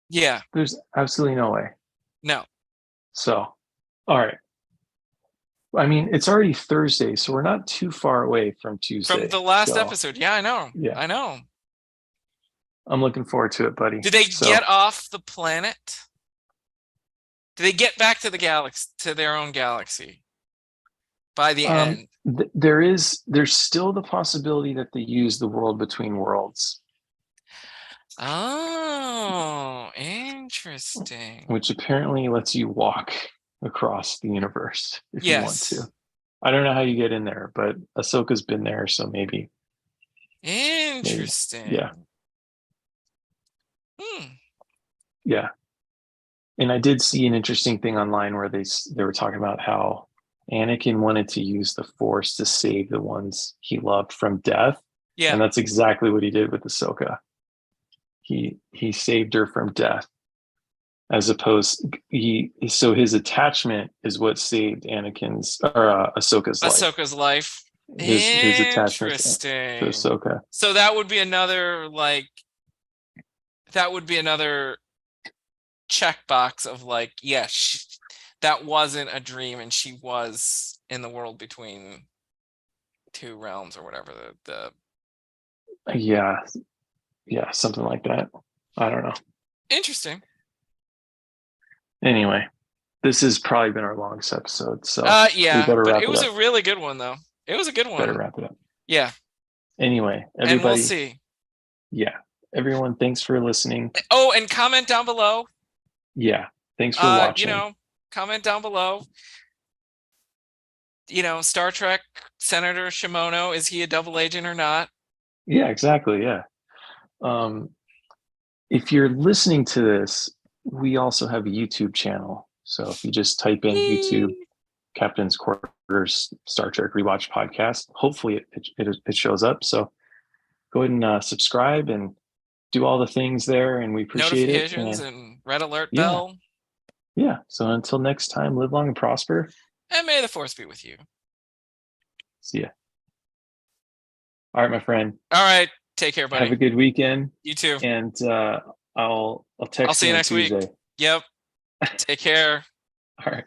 Yeah. There's absolutely no way. No. So, all right. I mean, it's already Thursday, so we're not too far away from Tuesday. From the last episode. Yeah, I know. Yeah. I know. I'm looking forward to it, buddy. Did they get off the planet? Did they get back to the galaxy, to their own galaxy by the end? There's still the possibility that they use the world between worlds. Oh, interesting. Which apparently lets you walk across the universe if you want to. I don't know how you get in there, but Ahsoka's been there, so maybe. Interesting. Maybe. Yeah. Yeah. And I did see an interesting thing online where they were talking about how Anakin wanted to use the Force to save the ones he loved from death. Yeah. And that's exactly what he did with Ahsoka. He saved her from death. As opposed, so his attachment is what saved Ahsoka's life. His attachment to Ahsoka. So that would be another checkbox of like, yes, that wasn't a dream, and she was in the world between 2 realms or whatever. Yeah, something like that. I don't know. Interesting. Anyway, this has probably been our longest episode, so yeah, but it was a really good one, though. It was a good one. Better wrap it up. Yeah. Anyway, everybody. And we'll see. Yeah. Everyone, thanks for listening. Oh, and comment down below. Yeah. Thanks for watching. Comment down below. Star Trek Senator Shimono, is he a double agent or not? Yeah, exactly. Yeah. If you're listening to this, we also have a YouTube channel. So if you just type in YouTube Captain's Quarters Star Trek Rewatch Podcast, hopefully it shows up. So go ahead and subscribe and do all the things there, and we appreciate notifications and red alert bell. Yeah. So until next time, live long and prosper. And may the Force be with you. See ya. All right, my friend. All right. Take care, buddy. Have a good weekend. You too. And I'll text you next Tuesday. week. Yep. Take care. All right.